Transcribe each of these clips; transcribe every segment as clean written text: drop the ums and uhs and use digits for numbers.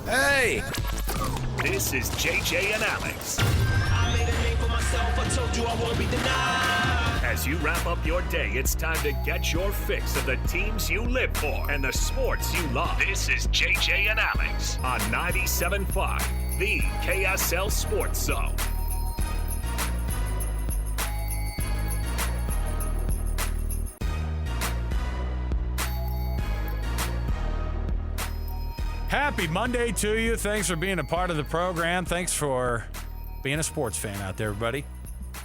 Hey! This is JJ and Alex. I made a name for myself, I told you I won't be denied. As you wrap up your day, it's time to get your fix of the teams you live for and the sports you love. This is JJ and Alex on 97.5, the KSL Sports Zone. Happy Monday to you. Thanks for being a part of the program. Thanks for being a sports fan out there, everybody.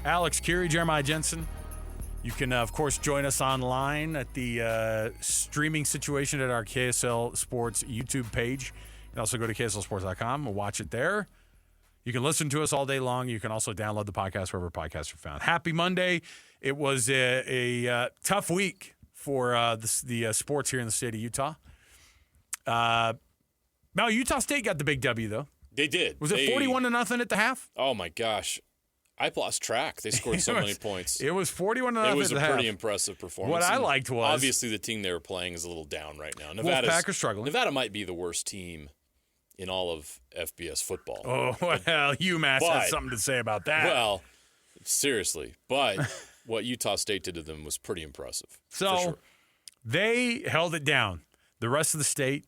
Alex, Kirry, Jeremiah Jensen. You can, of course, join us online at the streaming situation at our KSL Sports YouTube page. You can also go to KSLSports.com and watch it there. You can listen to us all day long. You can also download the podcast wherever podcasts are found. Happy Monday. It was a tough week for the sports here in the state of Utah. Now, Utah State got the big W, though. They did. Was it 41-0 at the half? Oh, my gosh. I lost track. They scored so many points. It was 41-0 at the half. It was a pretty impressive performance. What I liked was... Obviously, the team they were playing is a little down right now. Wolfpack are struggling. Nevada might be the worst team in all of FBS football. Oh, well, UMass has something to say about that. Well, seriously. But what Utah State did to them was pretty impressive. So, for sure. They held it down. The rest of the state...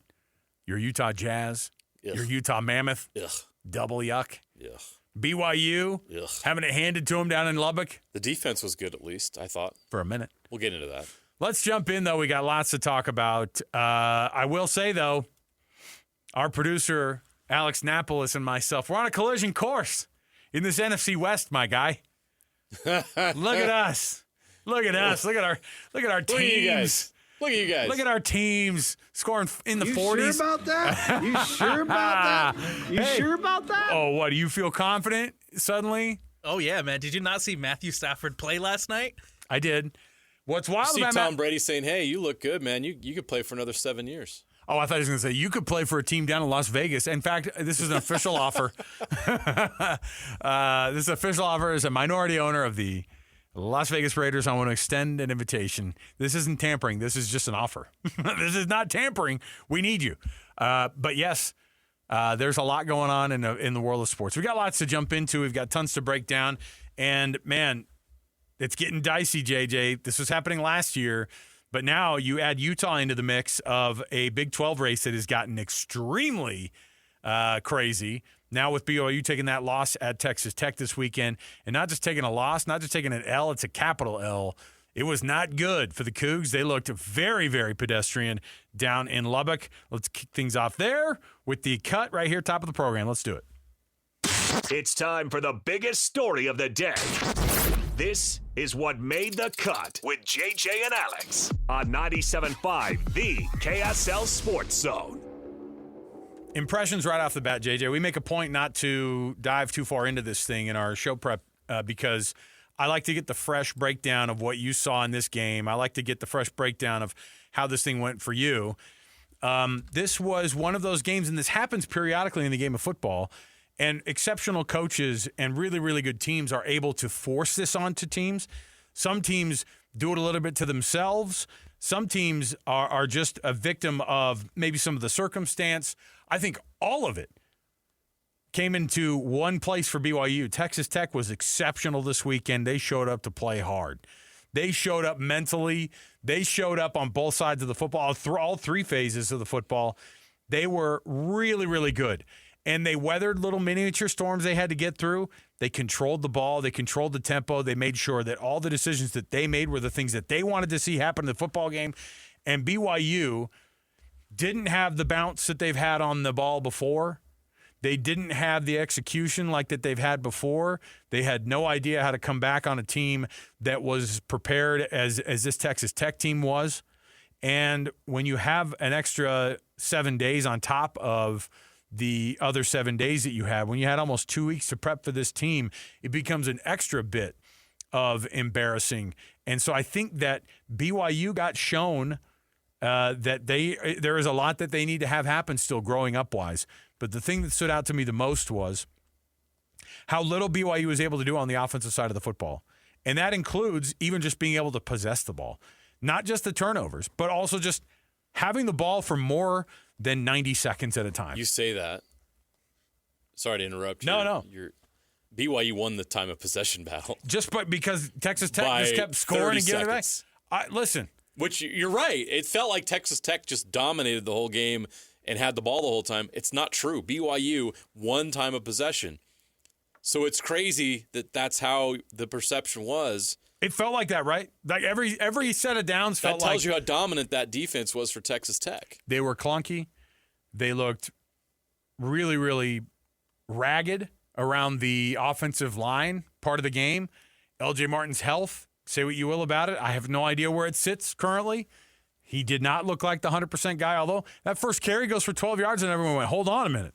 Your Utah Jazz, Ugh. your Utah Mammoth, Ugh. double yuck. Ugh. BYU, Ugh. having it handed to them down in Lubbock. The defense was good, at least, I thought. For a minute. We'll get into that. Let's jump in, though. We got lots to talk about. I will say, though, our producer, Alex Napolis, and myself, we're on a collision course in this NFC West, my guy. Look at us. Look at us. Look at our teams. Look at you guys. Look at you guys. Look at our teams scoring in the 40s. You sure about that? You sure about that? You sure about that? Oh, what? Do you feel confident suddenly? Oh, yeah, man. Did you not see Matthew Stafford play last night? I did. What's wild see about Tom Brady saying, hey, you look good, man. You could play for another 7 years. Oh, I thought he was going to say, you could play for a team down in Las Vegas. In fact, this is an official offer. This official offer is a minority owner of the Las Vegas Raiders. I want to extend an invitation. This isn't tampering. This is just an offer. This is not tampering. We need you. But yes, there's a lot going on in the world of sports. We got lots to jump into. We've got tons to break down. And, man, it's getting dicey, JJ. This was happening last year. But now you add Utah into the mix of a Big 12 race that has gotten extremely crazy. Now with BYU taking that loss at Texas Tech this weekend, and not just taking a loss, not just taking an L, it's a capital L. It was not good for the Cougs. They looked very, very pedestrian down in Lubbock. Let's kick things off there with the cut right here, top of the program. Let's do it. It's time for the biggest story of the day. This is what made the cut with JJ and Alex on 97.5, the KSL Sports Zone. Impressions right off the bat, JJ. We make a point not to dive too far into this thing in our show prep because I like to get the fresh breakdown of what you saw in this game. I like to get the fresh breakdown of how this thing went for you. This was one of those games, and this happens periodically in the game of football, and exceptional coaches and really, really good teams are able to force this onto teams. Some teams do it a little bit to themselves. Some teams are just a victim of maybe some of the circumstance. I think all of it came into one place for BYU. Texas Tech was exceptional this weekend. They showed up to play hard. They showed up mentally. They showed up on both sides of the football, all three phases of the football. They were really, really good. And they weathered little miniature storms they had to get through. They controlled the ball. They controlled the tempo. They made sure that all the decisions that they made were the things that they wanted to see happen in the football game. And BYU didn't have the bounce that they've had on the ball before. They didn't have the execution like that they've had before. They had no idea how to come back on a team that was prepared as this Texas Tech team was. And when you have an extra 7 days on top of the other 7 days that you had, when you had almost 2 weeks to prep for this team, it becomes an extra bit of embarrassing. And so I think that BYU got shown that there is a lot that they need to have happen still growing up wise. But the thing that stood out to me the most was how little BYU was able to do on the offensive side of the football. And that includes even just being able to possess the ball. Not just the turnovers, but also just having the ball for more than 90 seconds at a time. You say that. Sorry to interrupt. No. BYU won the time of possession battle. Just because Texas Tech by just kept scoring and giving it back. seconds. Listen. Which, you're right. It felt like Texas Tech just dominated the whole game and had the ball the whole time. It's not true. BYU won time of possession. So it's crazy that that's how the perception was. It felt like that, right? Like every set of downs felt like... That tells you how dominant that defense was for Texas Tech. They were clunky. They looked really, really ragged around the offensive line part of the game. LJ Martin's health, say what you will about it. I have no idea where it sits currently. He did not look like the 100% guy, although that first carry goes for 12 yards and everyone went, hold on a minute.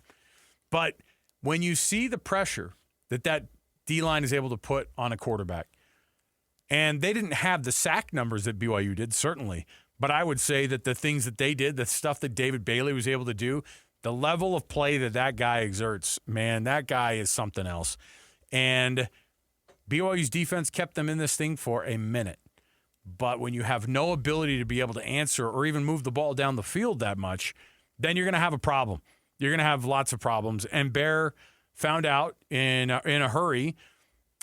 But when you see the pressure that D-line is able to put on a quarterback, and they didn't have the sack numbers that BYU did, certainly, but I would say that the things that they did, the stuff that David Bailey was able to do, the level of play that guy exerts, man, that guy is something else. And BYU's defense kept them in this thing for a minute. But when you have no ability to be able to answer or even move the ball down the field that much, then you're going to have a problem. You're going to have lots of problems. And Bear found out in a hurry,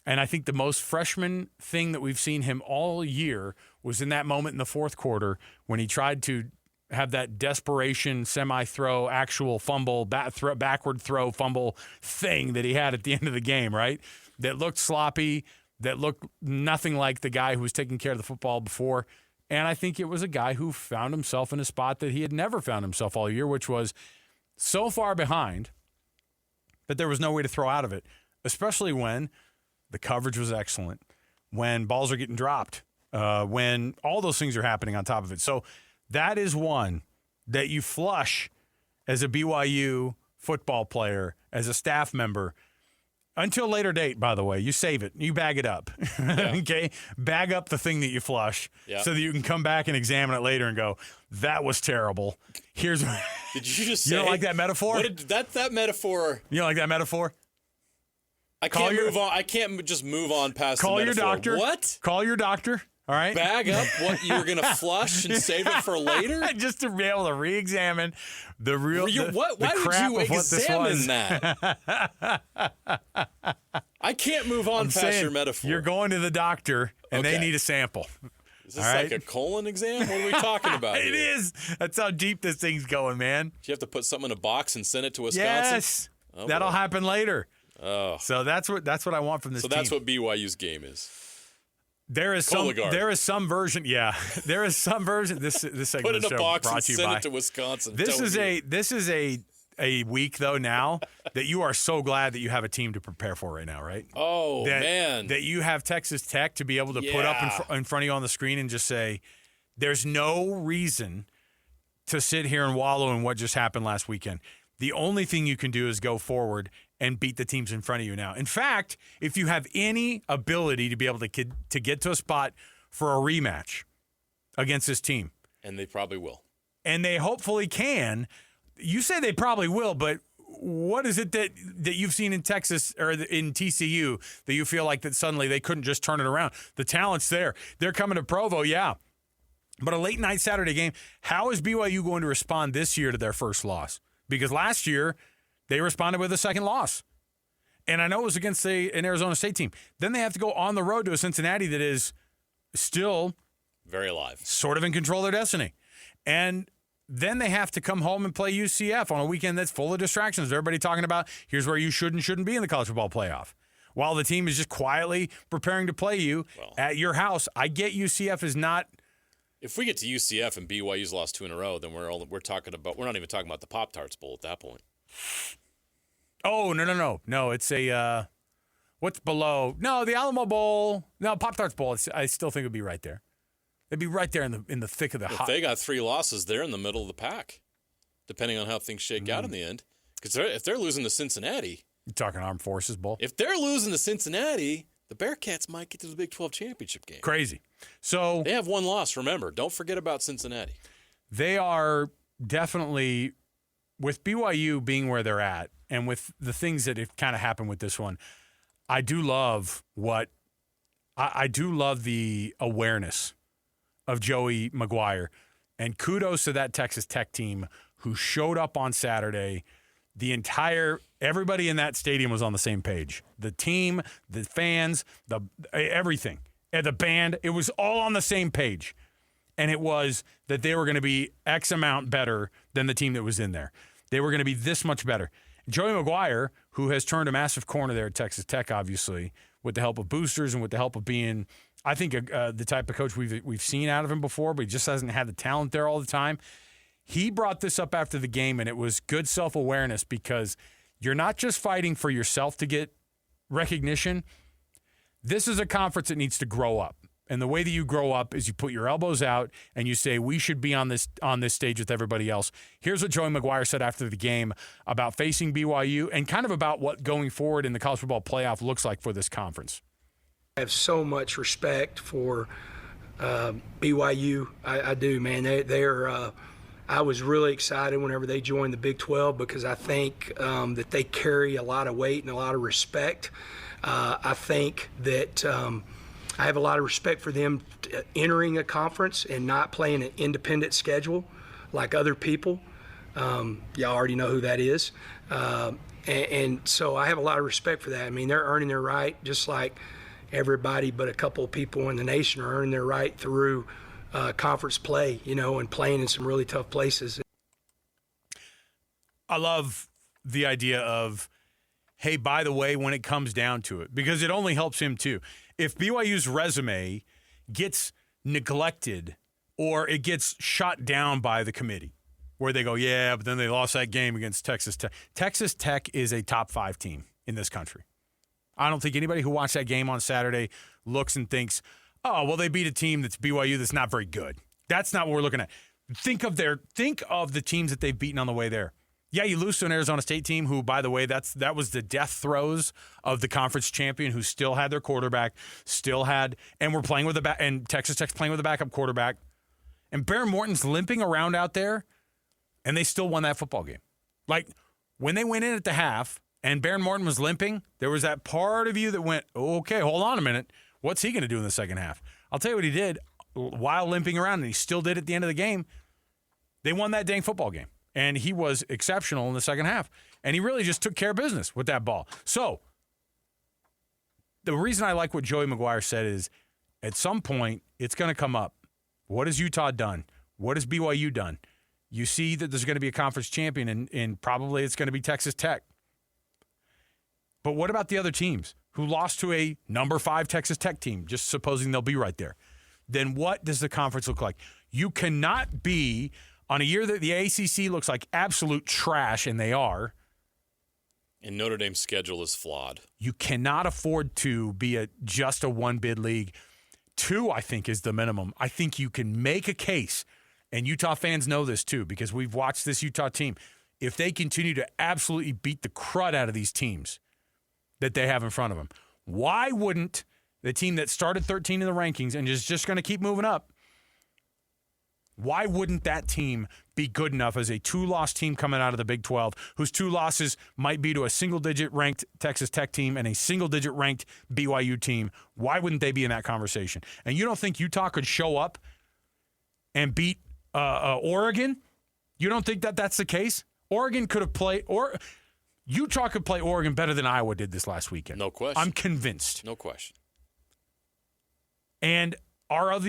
and I think the most freshman thing that we've seen him all year was in that moment in the fourth quarter when he tried to have that desperation semi-throw, actual fumble, backward throw fumble thing that he had at the end of the game, right? That looked sloppy, that looked nothing like the guy who was taking care of the football before. And I think it was a guy who found himself in a spot that he had never found himself all year, which was so far behind that there was no way to throw out of it, especially when the coverage was excellent, when balls are getting dropped, when all those things are happening on top of it. So that is one that you flush as a BYU football player, as a staff member, until a later date, by the way. You save it. You bag it up. Yeah. Okay? Bag up the thing that you flush so that you can come back and examine it later and go, that was terrible. Here's what... Did you just say... You don't like that metaphor? That metaphor... You don't like that metaphor? I can't move on. I can't just move on past the metaphor. Call your doctor. What? Call your doctor. All right. Bag up what you're going to flush and save it for later? Just to be able to re-examine the real Why would you examine that? I can't move on past your metaphor. You're going to the doctor, and they need a sample. Is this like a colon exam? What are we talking about It here? is. That's how deep this thing's going, man. Do you have to put something in a box and send it to Wisconsin? Yes. Oh, that'll boy. happen later. Oh. So that's what I want from this team. So that's what BYU's game is. There is some version. Yeah, there is some version. This segment Put it of in the a show box brought and to you send by. it to Wisconsin. This is a week though now that you are so glad that you have a team to prepare for right now, right? Oh man, that you have Texas Tech to be able to put up in front of you on the screen and just say, there's no reason to sit here and wallow in what just happened last weekend. The only thing you can do is go forward and beat the teams in front of you now. In fact, if you have any ability to be able to get to a spot for a rematch against this team. And they probably will. And they hopefully can. You say they probably will, but what is it that you've seen in Texas or in TCU that you feel like that suddenly they couldn't just turn it around? The talent's there. They're coming to Provo, yeah. But a late night Saturday game, how is BYU going to respond this year to their first loss? Because last year, they responded with a second loss. And I know it was against an Arizona State team. Then they have to go on the road to a Cincinnati that is still very alive, sort of in control of their destiny. And then they have to come home and play UCF on a weekend that's full of distractions. Everybody talking about here's where you should and shouldn't be in the college football playoff. While the team is just quietly preparing to play you at your house. I get UCF is not. If we get to UCF and BYU's lost 2 in a row, then we're not even talking about the Pop-Tarts Bowl at that point. Oh, no. It's a what's below? No, the Alamo Bowl. No, Pop-Tarts Bowl. I still think it would be right there. It'd be right there in the thick of the hot. If they got 3 losses, they're in the middle of the pack, depending on how things shake out in the end. Because if they're losing to Cincinnati, you're talking Armed Forces Bowl. If they're losing to Cincinnati, the Bearcats might get to the Big 12 championship game. Crazy. So they have 1 loss. Remember, don't forget about Cincinnati. They are definitely, with BYU being where they're at, and with the things that have kind of happened with this one, I do love the awareness of Joey McGuire. And kudos to that Texas Tech team who showed up on Saturday. Everybody in that stadium was on the same page. The team, the fans, everything. And the band, it was all on the same page. And it was that they were going to be X amount better than the team that was in there. They were going to be this much better. Joey McGuire, who has turned a massive corner there at Texas Tech, obviously, with the help of boosters and with the help of being, I think, the type of coach we've seen out of him before, but he just hasn't had the talent there all the time. He brought this up after the game, and it was good self-awareness because you're not just fighting for yourself to get recognition. This is a conference that needs to grow up. And the way that you grow up is you put your elbows out and you say, we should be on this stage with everybody else. Here's what Joey McGuire said after the game about facing BYU and kind of about what going forward in the college football playoff looks like for this conference. I have so much respect for BYU. I do, man. They're I was really excited whenever they joined the Big 12 because I think that they carry a lot of weight and a lot of respect. I think that I have a lot of respect for them entering a conference and not playing an independent schedule like other people. Y'all already know who that is. And so I have a lot of respect for that. I mean, they're earning their right just like everybody but a couple of people in the nation are earning their right through conference play, and playing in some really tough places. I love the idea of, hey, by the way, when it comes down to it, because it only helps him too. If BYU's resume gets neglected or it gets shot down by the committee, where they go, yeah, but then they lost that game against Texas Tech. Texas Tech is a top 5 team in this country. I don't think anybody who watched that game on Saturday looks and thinks, oh, well, they beat a team that's BYU that's not very good. That's not what we're looking at. Think of the teams that they've beaten on the way there. Yeah, you lose to an Arizona State team who, by the way, that was the death throes of the conference champion who still had their quarterback, and we're playing with and Texas Tech's playing with a backup quarterback. And Bear Morton's limping around out there, and they still won that football game. Like, when they went in at the half and Bear Morton was limping, there was that part of you that went, okay, hold on a minute. What's he going to do in the second half? I'll tell you what he did while limping around, and he still did at the end of the game. They won that dang football game, and he was exceptional in the second half. And he really just took care of business with that ball. So the reason I like what Joey McGuire said is at some point it's going to come up. What has Utah done? What has BYU done? You see that there's going to be a conference champion, and probably it's going to be Texas Tech. But what about the other teams who lost to a number 5 Texas Tech team, just supposing they'll be right there? Then what does the conference look like? You cannot be, on a year that the ACC looks like absolute trash, and they are. And Notre Dame's schedule is flawed. You cannot afford to be just a one-bid league. 2, I think, is the minimum. I think you can make a case, and Utah fans know this too because we've watched this Utah team. If they continue to absolutely beat the crud out of these teams that they have in front of them, why wouldn't the team that started 13 in the rankings and is just going to keep moving up, why wouldn't that team be good enough as a 2-loss team coming out of the Big 12, whose 2 losses might be to a single-digit ranked Texas Tech team and a single-digit ranked BYU team? Why wouldn't they be in that conversation? And you don't think Utah could show up and beat Oregon? You don't think that that's the case? Oregon could have played, or Utah could play Oregon better than Iowa did this last weekend. No question. I'm convinced. No question. And are all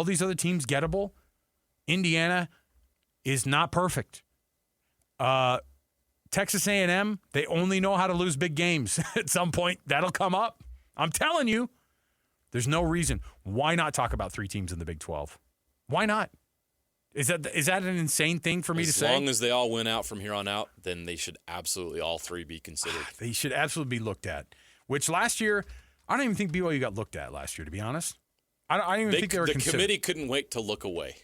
these other teams gettable? Indiana is not perfect. Texas A&M, they only know how to lose big games. At some point, that'll come up. I'm telling you, there's no reason. Why not talk about 3 teams in the Big 12? Why not? Is that an insane thing for me to say? As long as they all win out from here on out, then they should absolutely all 3 be considered. They should absolutely be looked at. Which last year, I don't even think BYU got looked at last year, to be honest. I don't even think they were considered. The committee couldn't wait to look away.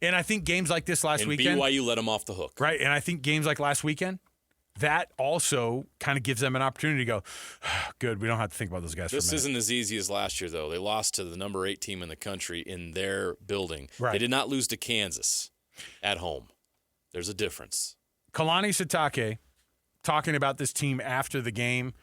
And I think games like this last weekend. BYU let them off the hook. Right, and I think games like last weekend, that also kind of gives them an opportunity to go, good, we don't have to think about those guys for a minute. This isn't as easy as last year, though. They lost to the number 8 team in the country in their building. Right. They did not lose to Kansas at home. There's a difference. Kalani Sitake talking about this team after the game.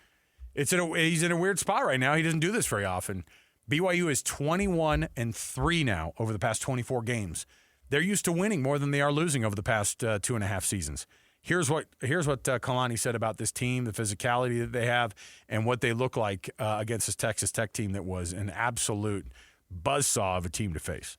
He's in a weird spot right now. He doesn't do this very often. BYU is 21-3 now over the past 24 games. They're used to winning more than they are losing over the past 2.5 seasons. Here's what Kalani said about this team, the physicality that they have, and what they look like against this Texas Tech team that was an absolute buzzsaw of a team to face.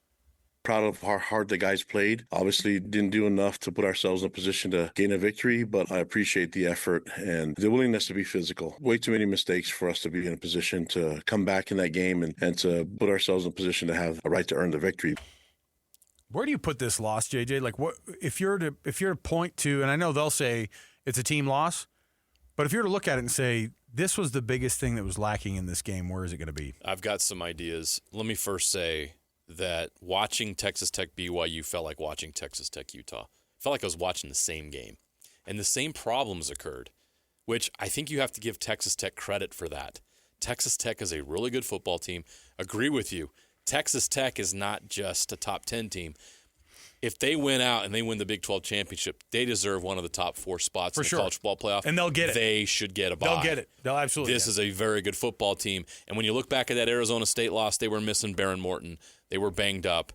Proud of how hard the guys played. Obviously didn't do enough to put ourselves in a position to gain a victory, but I appreciate the effort and the willingness to be physical. Way too many mistakes for us to be in a position to come back in that game and to put ourselves in a position to have a right to earn the victory. Where do you put this loss, JJ? Like, what if you're to point to, and I know they'll say it's a team loss, but if you're to look at it and say this was the biggest thing that was lacking in this game, where is it going to be? I've got some ideas. Let me first say that watching Texas Tech BYU felt like watching Texas Tech Utah. Felt like I was watching the same game. And the same problems occurred, which I think you have to give Texas Tech credit for that. Texas Tech is a really good football team. Agree with you. Texas Tech is not just a top 10 team. If they win out and they win the Big 12 championship, they deserve one of the top 4 spots in the college football playoff. And they'll get it. They should get a bye. They'll get it. They'll absolutely This is a very good football team. And when you look back at that Arizona State loss, they were missing Baron Morton. They were banged up.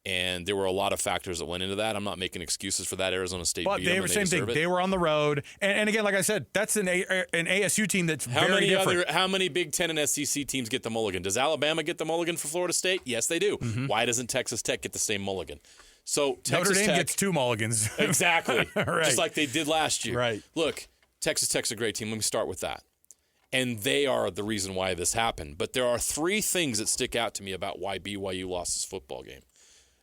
And there were a lot of factors that went into that. I'm not making excuses for that. Arizona State but beat they them, were and same thing. it. They were on the road. And again, like I said, that's an ASU team that's very different. How many Big Ten and SEC teams get the mulligan? Does Alabama get the mulligan for Florida State? Yes, they do. Mm-hmm. Why doesn't Texas Tech get the same mulligan? So Texas Notre Dame Tech gets 2 mulligans. Exactly. Right. Just like they did last year. Right. Look, Texas Tech's a great team. Let me start with that. And they are the reason why this happened. But there are 3 things that stick out to me about why BYU lost this football game.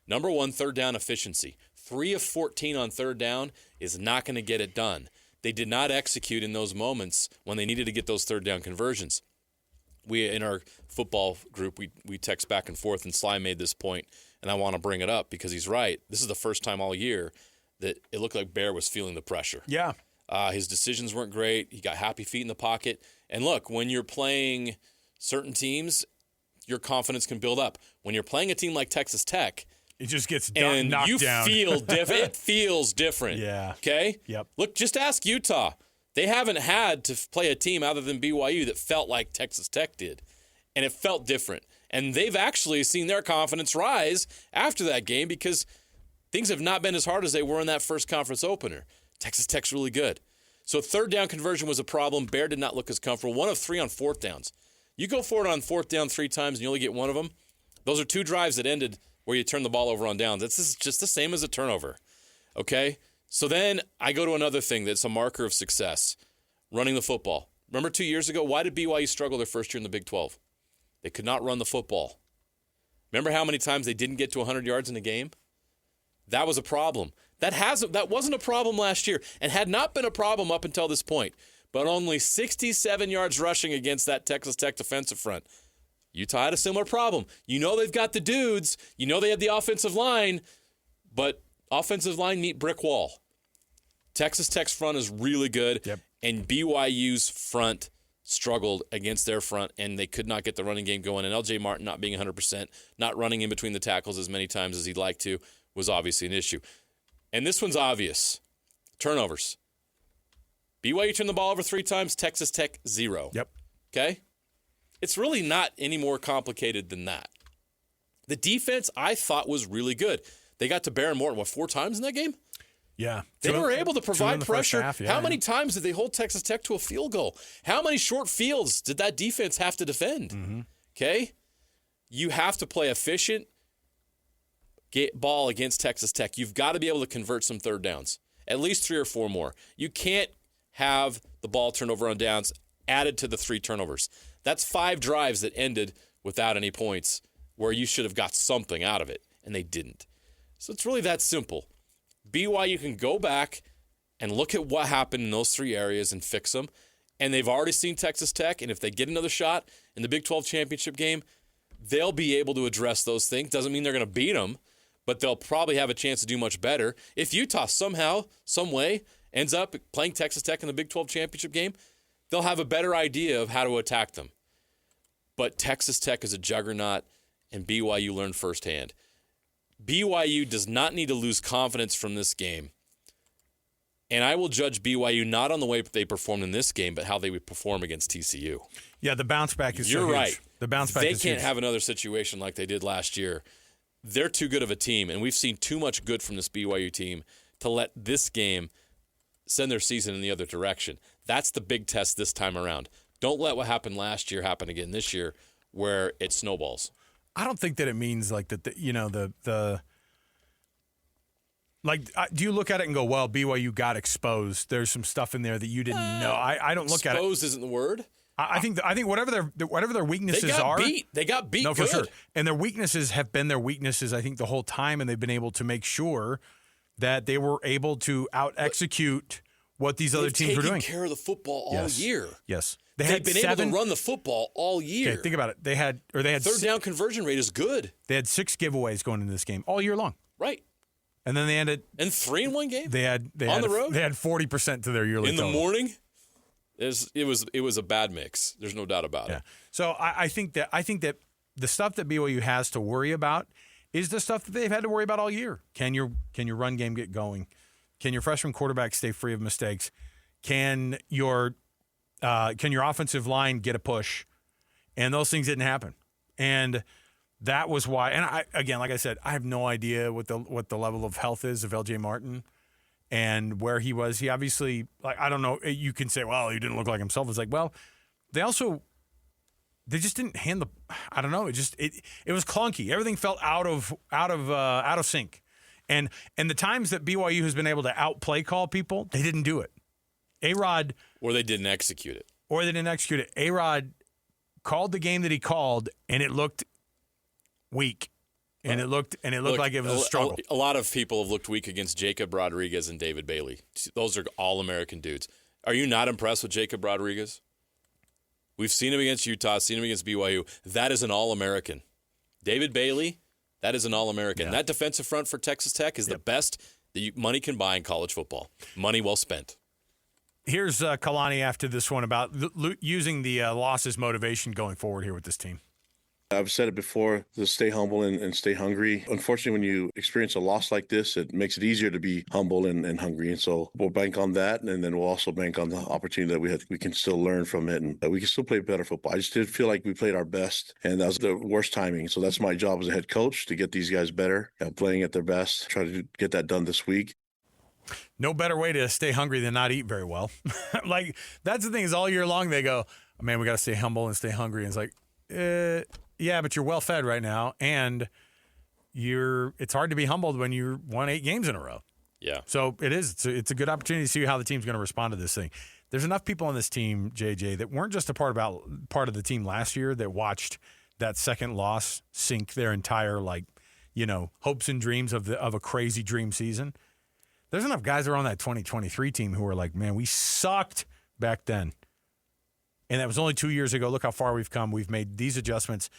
Number 1, third down efficiency. 3 of 14 on third down is not going to get it done. They did not execute in those moments when they needed to get those third down conversions. We, in our football group, we text back and forth, and Sly made this point, and I want to bring it up because he's right. This is the first time all year that it looked like Bear was feeling the pressure. Yeah. His decisions weren't great. He got happy feet in the pocket. And look, when you're playing certain teams, your confidence can build up. When you're playing a team like Texas Tech, it just gets knocked down. Feel different. It feels different. Yeah. Okay? Yep. Look, just ask Utah. They haven't had to play a team other than BYU that felt like Texas Tech did. And it felt different. And they've actually seen their confidence rise after that game because things have not been as hard as they were in that first conference opener. Texas Tech's really good. So third down conversion was a problem. Bear did not look as comfortable. 1 of 3 on fourth downs. You go for it on fourth down 3 times and you only get 1 of them. Those are 2 drives that ended where you turn the ball over on downs. This is just the same as a turnover. Okay? So then I go to another thing that's a marker of success. Running the football. Remember 2 years ago, why did BYU struggle their first year in the Big 12? They could not run the football. Remember how many times they didn't get to 100 yards in a game? That was a problem. That wasn't a problem last year and had not been a problem up until this point. But only 67 yards rushing against that Texas Tech defensive front. Utah had a similar problem. You know they've got the dudes. You know they have the offensive line. But offensive line meet brick wall. Texas Tech's front is really good. Yep. And BYU's front struggled against their front, and they could not get the running game going. And L.J. Martin not being 100%, not running in between the tackles as many times as he'd like to, was obviously an issue. And this one's obvious. Turnovers. BYU turned the ball over 3 times, Texas Tech 0. Yep. Okay? It's really not any more complicated than that. The defense, I thought, was really good. They got to Baron Morton, 4 times in that game? Yeah. They were able to provide pressure. Half, How many times did they hold Texas Tech to a field goal? How many short fields did that defense have to defend? Mm-hmm. Okay? You have to play efficient ball against Texas Tech. You've got to be able to convert some third downs, at least 3 or 4 more. You can't have the ball turnover on downs added to the 3 turnovers. That's 5 drives that ended without any points where you should have got something out of it, and they didn't. So it's really that simple. BYU can go back and look at what happened in those 3 areas and fix them. And they've already seen Texas Tech, and if they get another shot in the Big 12 championship game, they'll be able to address those things. Doesn't mean they're going to beat them, but they'll probably have a chance to do much better. If Utah somehow, some way, ends up playing Texas Tech in the Big 12 championship game, they'll have a better idea of how to attack them. But Texas Tech is a juggernaut, and BYU learned firsthand. BYU does not need to lose confidence from this game. And I will judge BYU not on the way they performed in this game, but how they would perform against TCU. Yeah, the bounce back is You're so huge. right. The bounce back they is can't huge. have another situation like they did last year. they're too good of a team, and we've seen too much good from this BYU team to let this game send their season in the other direction. That's the big test this time around. Don't let what happened last year happen again this year, where it snowballs. I don't think that it means like that. Do you look at it and go, well, BYU got exposed? There's some stuff in there that you didn't know. I don't look at it. Exposed isn't the word. I think whatever their weaknesses are, They got beat. No, for good. sure. And their weaknesses have been their weaknesses, I think, the whole time, and they've been able to make sure that they were able to out-execute what these other teams were doing. They've taken care of the football all year. Yes. They've been able to run the football all year. Okay, think about it. They had third down conversion rate is good. They had 6 giveaways going into this game all year long. Right. And then they ended. And 3 in one game? They had on the road? They had 40% to their yearly in the total. morning? It was a bad mix. There's no doubt about it. So I think that the stuff that BYU has to worry about is the stuff that they've had to worry about all year. Can your run game get going? Can your freshman quarterback stay free of mistakes? Can your offensive line get a push? And those things didn't happen. And that was why. And like I said, I have no idea what the level of health is of LJ Martin and where he was. He obviously, I don't know. You can say, well, he didn't look like himself. It's like, well, they just didn't hand the. I don't know. It was clunky. Everything felt out of sync. And the times that BYU has been able to outplay call people, they didn't do it. A-Rod. Or they didn't execute it. A-Rod called the game that he called, and it looked weak. And it looked like it was a struggle. A lot of people have looked weak against Jacob Rodriguez and David Bailey. Those are all-American dudes. Are you not impressed with Jacob Rodriguez? We've seen him against Utah, seen him against BYU. That is an all-American. David Bailey, that is an all-American. Yeah. That defensive front for Texas Tech is the best that money can buy in college football. Money well spent. Here's Kalani after this one about using the loss as motivation going forward here with this team. I've said it before, to stay humble and stay hungry. Unfortunately, when you experience a loss like this, it makes it easier to be humble and hungry. And so we'll bank on that, and then we'll also bank on the opportunity that we can still learn from it, and that we can still play better football. I just did feel like we played our best, and that was the worst timing. So that's my job as a head coach, to get these guys better, playing at their best, try to get that done this week. No better way to stay hungry than not eat very well. Like, that's the thing, is all year long they go, oh, man, we got to stay humble and stay hungry. And it's like, yeah, but you're well fed right now, and it's hard to be humbled when you won 8 games in a row. Yeah. So it is. It's a good opportunity to see how the team's going to respond to this thing. There's enough people on this team, JJ, that weren't just a part of the team last year that watched that second loss sink their entire hopes and dreams of a crazy dream season. There's enough guys that are on that 2023 team who are like, man, we sucked back then. And that was only 2 years ago. Look how far we've come. We've made these adjustments.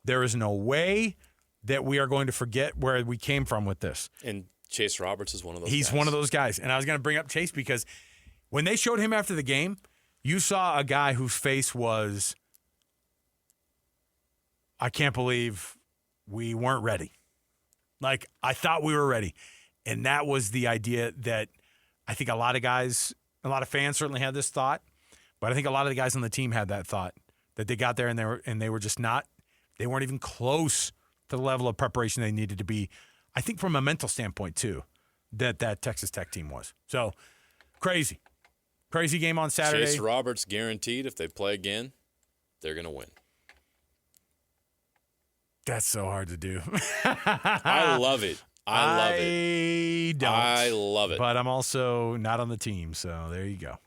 There is no way that we are going to forget where we came from with this. And Chase Roberts is one of those He's guys. one of those guys. And I was going to bring up Chase because when they showed him after the game, you saw a guy whose face was, I can't believe we weren't ready. Like, I thought we were ready. And that was the idea that I think a lot of fans certainly had this thought, but I think a lot of the guys on the team had that thought, that they got there and they were just not, they weren't even close to the level of preparation they needed to be. I think from a mental standpoint too, that Texas Tech team was. So crazy game on Saturday. Chase Roberts guaranteed if they play again, they're going to win. That's so hard to do. I love it. I don't. I love it. But I'm also not on the team, so there you go.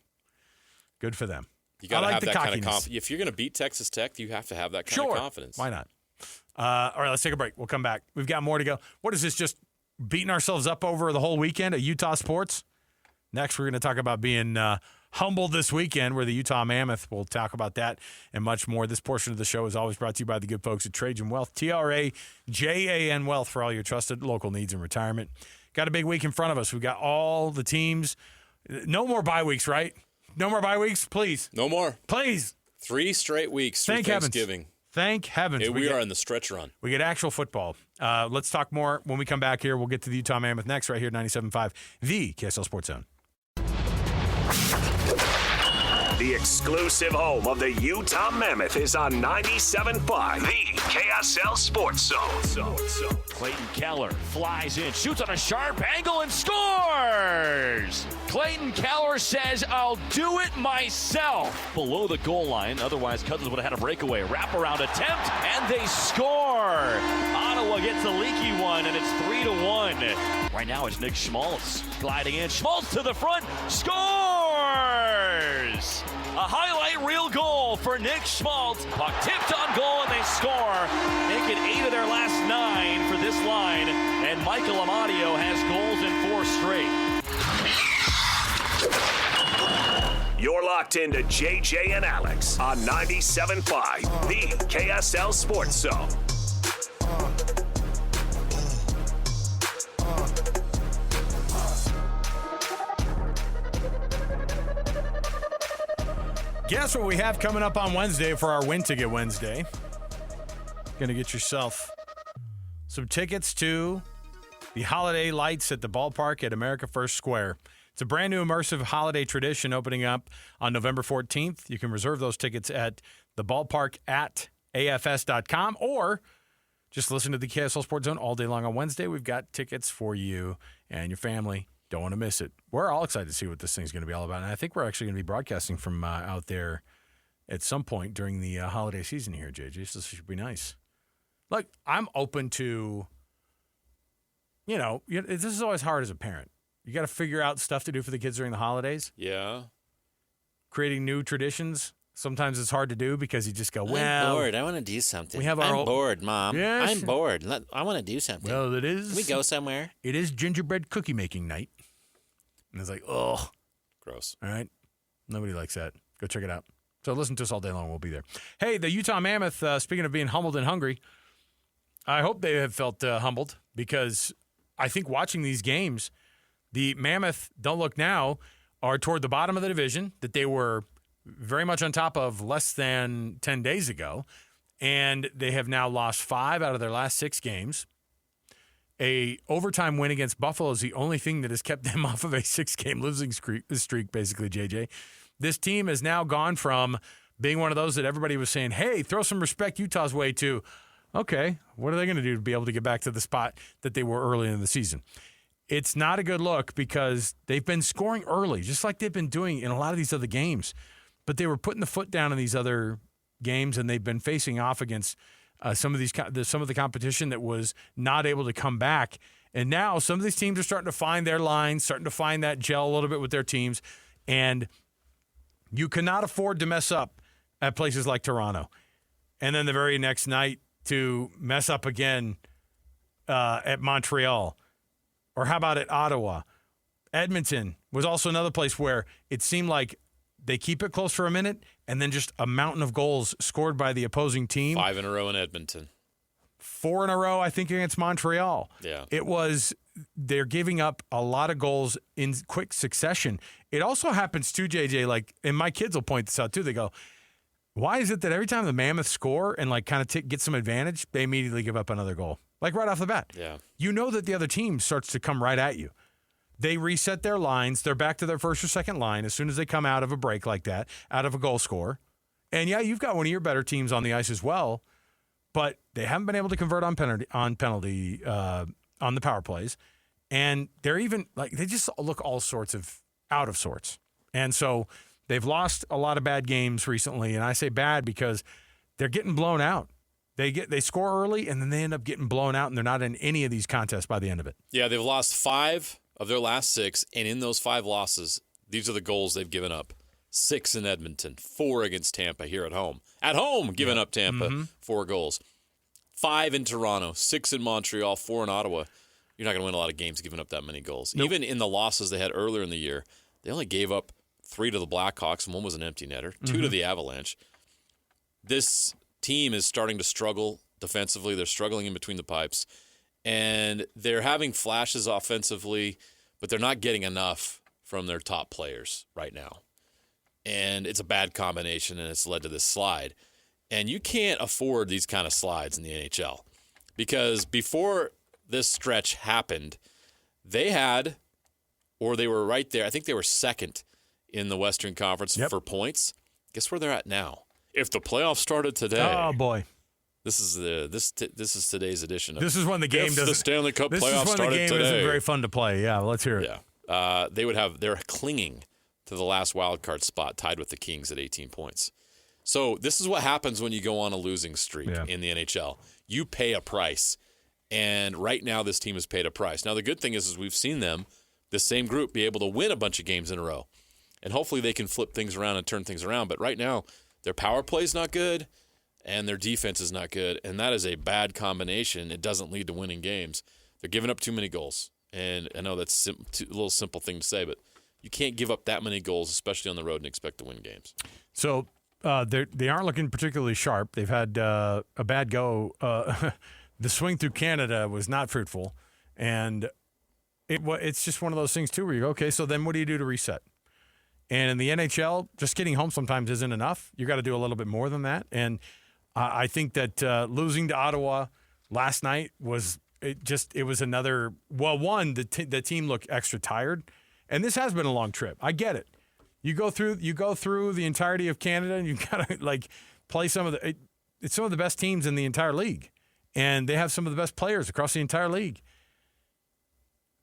Good for them. You got to have that cockiness. kind of confidence. If you're going to beat Texas Tech, you have to have that kind of confidence. Why not? All right, let's take a break. We'll come back. We've got more to go. What is this, just beating ourselves up over the whole weekend at Utah Sports? Next, we're going to talk about being humbled this weekend, where the Utah Mammoth. We'll talk about that and much more. This portion of the show is always brought to you by the good folks at Trajan Wealth, TRAJAN Wealth, for all your trusted local needs in retirement. Got a big week in front of us. We've got all the teams. No more bye weeks, right? No more bye weeks, please. No more. Please. 3 straight weeks through Thanksgiving. Thank heavens. We are in the stretch run. We get actual football. Let's talk more when we come back here. We'll get to the Utah Mammoth next, right here at 97.5, the KSL Sports Zone. The exclusive home of the Utah Mammoth is on 97.5, the KSL Sports Zone. Clayton Keller flies in, shoots on a sharp angle, and scores! Clayton Keller says, I'll do it myself. Below the goal line, otherwise Cousins would have had a breakaway. Wraparound attempt, and they score! Ottawa gets the leaky one, and it's 3-1. Right now it's Nick Schmaltz gliding in. Schmaltz to the front, scores! A highlight reel goal for Nick Schmaltz. Puck tipped on goal, and they score. Make it 8 of their last 9 for this line. And Michael Amadio has goals in 4 straight. You're locked into JJ and Alex on 97.5, the KSL Sports Zone. Guess what we have coming up on Wednesday for our Win Ticket Wednesday? Gonna get yourself some tickets to the Holiday Lights at the ballpark at America First Square. It's a brand new immersive holiday tradition opening up on November 14th. You can reserve those tickets at the ballpark at afs.com or just listen to the KSL Sports Zone all day long on Wednesday. We've got tickets for you and your family. Don't want to miss it. We're all excited to see what this thing's going to be all about. And I think we're actually going to be broadcasting from out there at some point during the holiday season here, JJ. So this should be nice. Look, I'm open to, this is always hard as a parent. You got to figure out stuff to do for the kids during the holidays. Yeah. Creating new traditions. Sometimes it's hard to do because you just go, well. I'm bored. I want to do something. We have I'm bored, Mom. Yes. I'm bored. I want to do something. Well, it is. Can we go somewhere? It is gingerbread cookie making night. And it's like, oh. Gross. All right. Nobody likes that. Go check it out. So listen to us all day long. We'll be there. Hey, the Utah Mammoth, speaking of being humbled and hungry, I hope they have felt humbled because I think watching these games, the Mammoth, don't look now, are toward the bottom of the division that they were very much on top of less than 10 days ago. And they have now lost 5 out of their last 6 games. A overtime win against Buffalo is the only thing that has kept them off of a 6-game losing streak, basically, JJ. This team has now gone from being one of those that everybody was saying, hey, throw some respect Utah's way to, okay, what are they going to do to be able to get back to the spot that they were early in the season? It's not a good look because they've been scoring early, just like they've been doing in a lot of these other games. But they were putting the foot down in these other games, and they've been facing off against some of the competition that was not able to come back. And now some of these teams are starting to find their lines, starting to find that gel a little bit with their teams. And you cannot afford to mess up at places like Toronto. And then the very next night to mess up again at Montreal. Or how about at Ottawa? Edmonton was also another place where it seemed like they keep it close for a minute, and then just a mountain of goals scored by the opposing team. 5 in a row in Edmonton. 4 in a row, I think, against Montreal. Yeah. They're giving up a lot of goals in quick succession. It also happens too, JJ, and my kids will point this out too. They go, why is it that every time the Mammoth score and get some advantage, they immediately give up another goal? Like right off the bat. Yeah. You know that the other team starts to come right at you. They reset their lines. They're back to their first or second line as soon as they come out of a break like that, out of a goal score. And, yeah, you've got one of your better teams on the ice as well, but they haven't been able to convert on penalty on the power plays. And they're even they just look all sorts of out of sorts. And so they've lost a lot of bad games recently. And I say bad because they're getting blown out. They score early and then they end up getting blown out, and they're not in any of these contests by the end of it. Yeah, they've lost 5 of their last 6, and in those 5 losses, these are the goals they've given up. 6 in Edmonton, 4 against Tampa here at home. At home, giving up Tampa 4 goals. 5 in Toronto, 6 in Montreal, 4 in Ottawa. You're not going to win a lot of games giving up that many goals. Nope. Even in the losses they had earlier in the year, they only gave up 3 to the Blackhawks, and 1 was an empty netter, 2 to the Avalanche. This team is starting to struggle defensively. They're struggling in between the pipes. And they're having flashes offensively, but they're not getting enough from their top players right now. And it's a bad combination, and it's led to this slide. And you can't afford these kind of slides in the NHL because before this stretch happened, they were right there. I think they were second in the Western Conference Yep. for points. Guess where they're at now? If the playoffs started today, Oh boy, this is today's edition. this is when the game if doesn't. the Stanley Cup This playoffs is when the started game today. isn't very fun to play. Yeah, let's hear it. Yeah, they're clinging to the last wild card spot, tied with the Kings at 18 points. So this is what happens when you go on a losing streak in the NHL. You pay a price, and right now this team has paid a price. Now the good thing is we've seen them, this same group, be able to win a bunch of games in a row, and hopefully they can flip things around and turn things around. But right now their power play is not good, and their defense is not good, and that is a bad combination. It doesn't lead to winning games. They're giving up too many goals, and I know that's a little simple thing to say, but you can't give up that many goals, especially on the road, and expect to win games. So they aren't looking particularly sharp. They've had a bad go. The swing through Canada was not fruitful, and it's just one of those things too where you go, okay, so then what do you do to reset? And in the NHL, just getting home sometimes isn't enough. You got to do a little bit more than that. And I think that losing to Ottawa last night was another. Well, one, the team looked extra tired, and this has been a long trip. I get it. You go through the entirety of Canada, and you got to play some of the best teams in the entire league, and they have some of the best players across the entire league.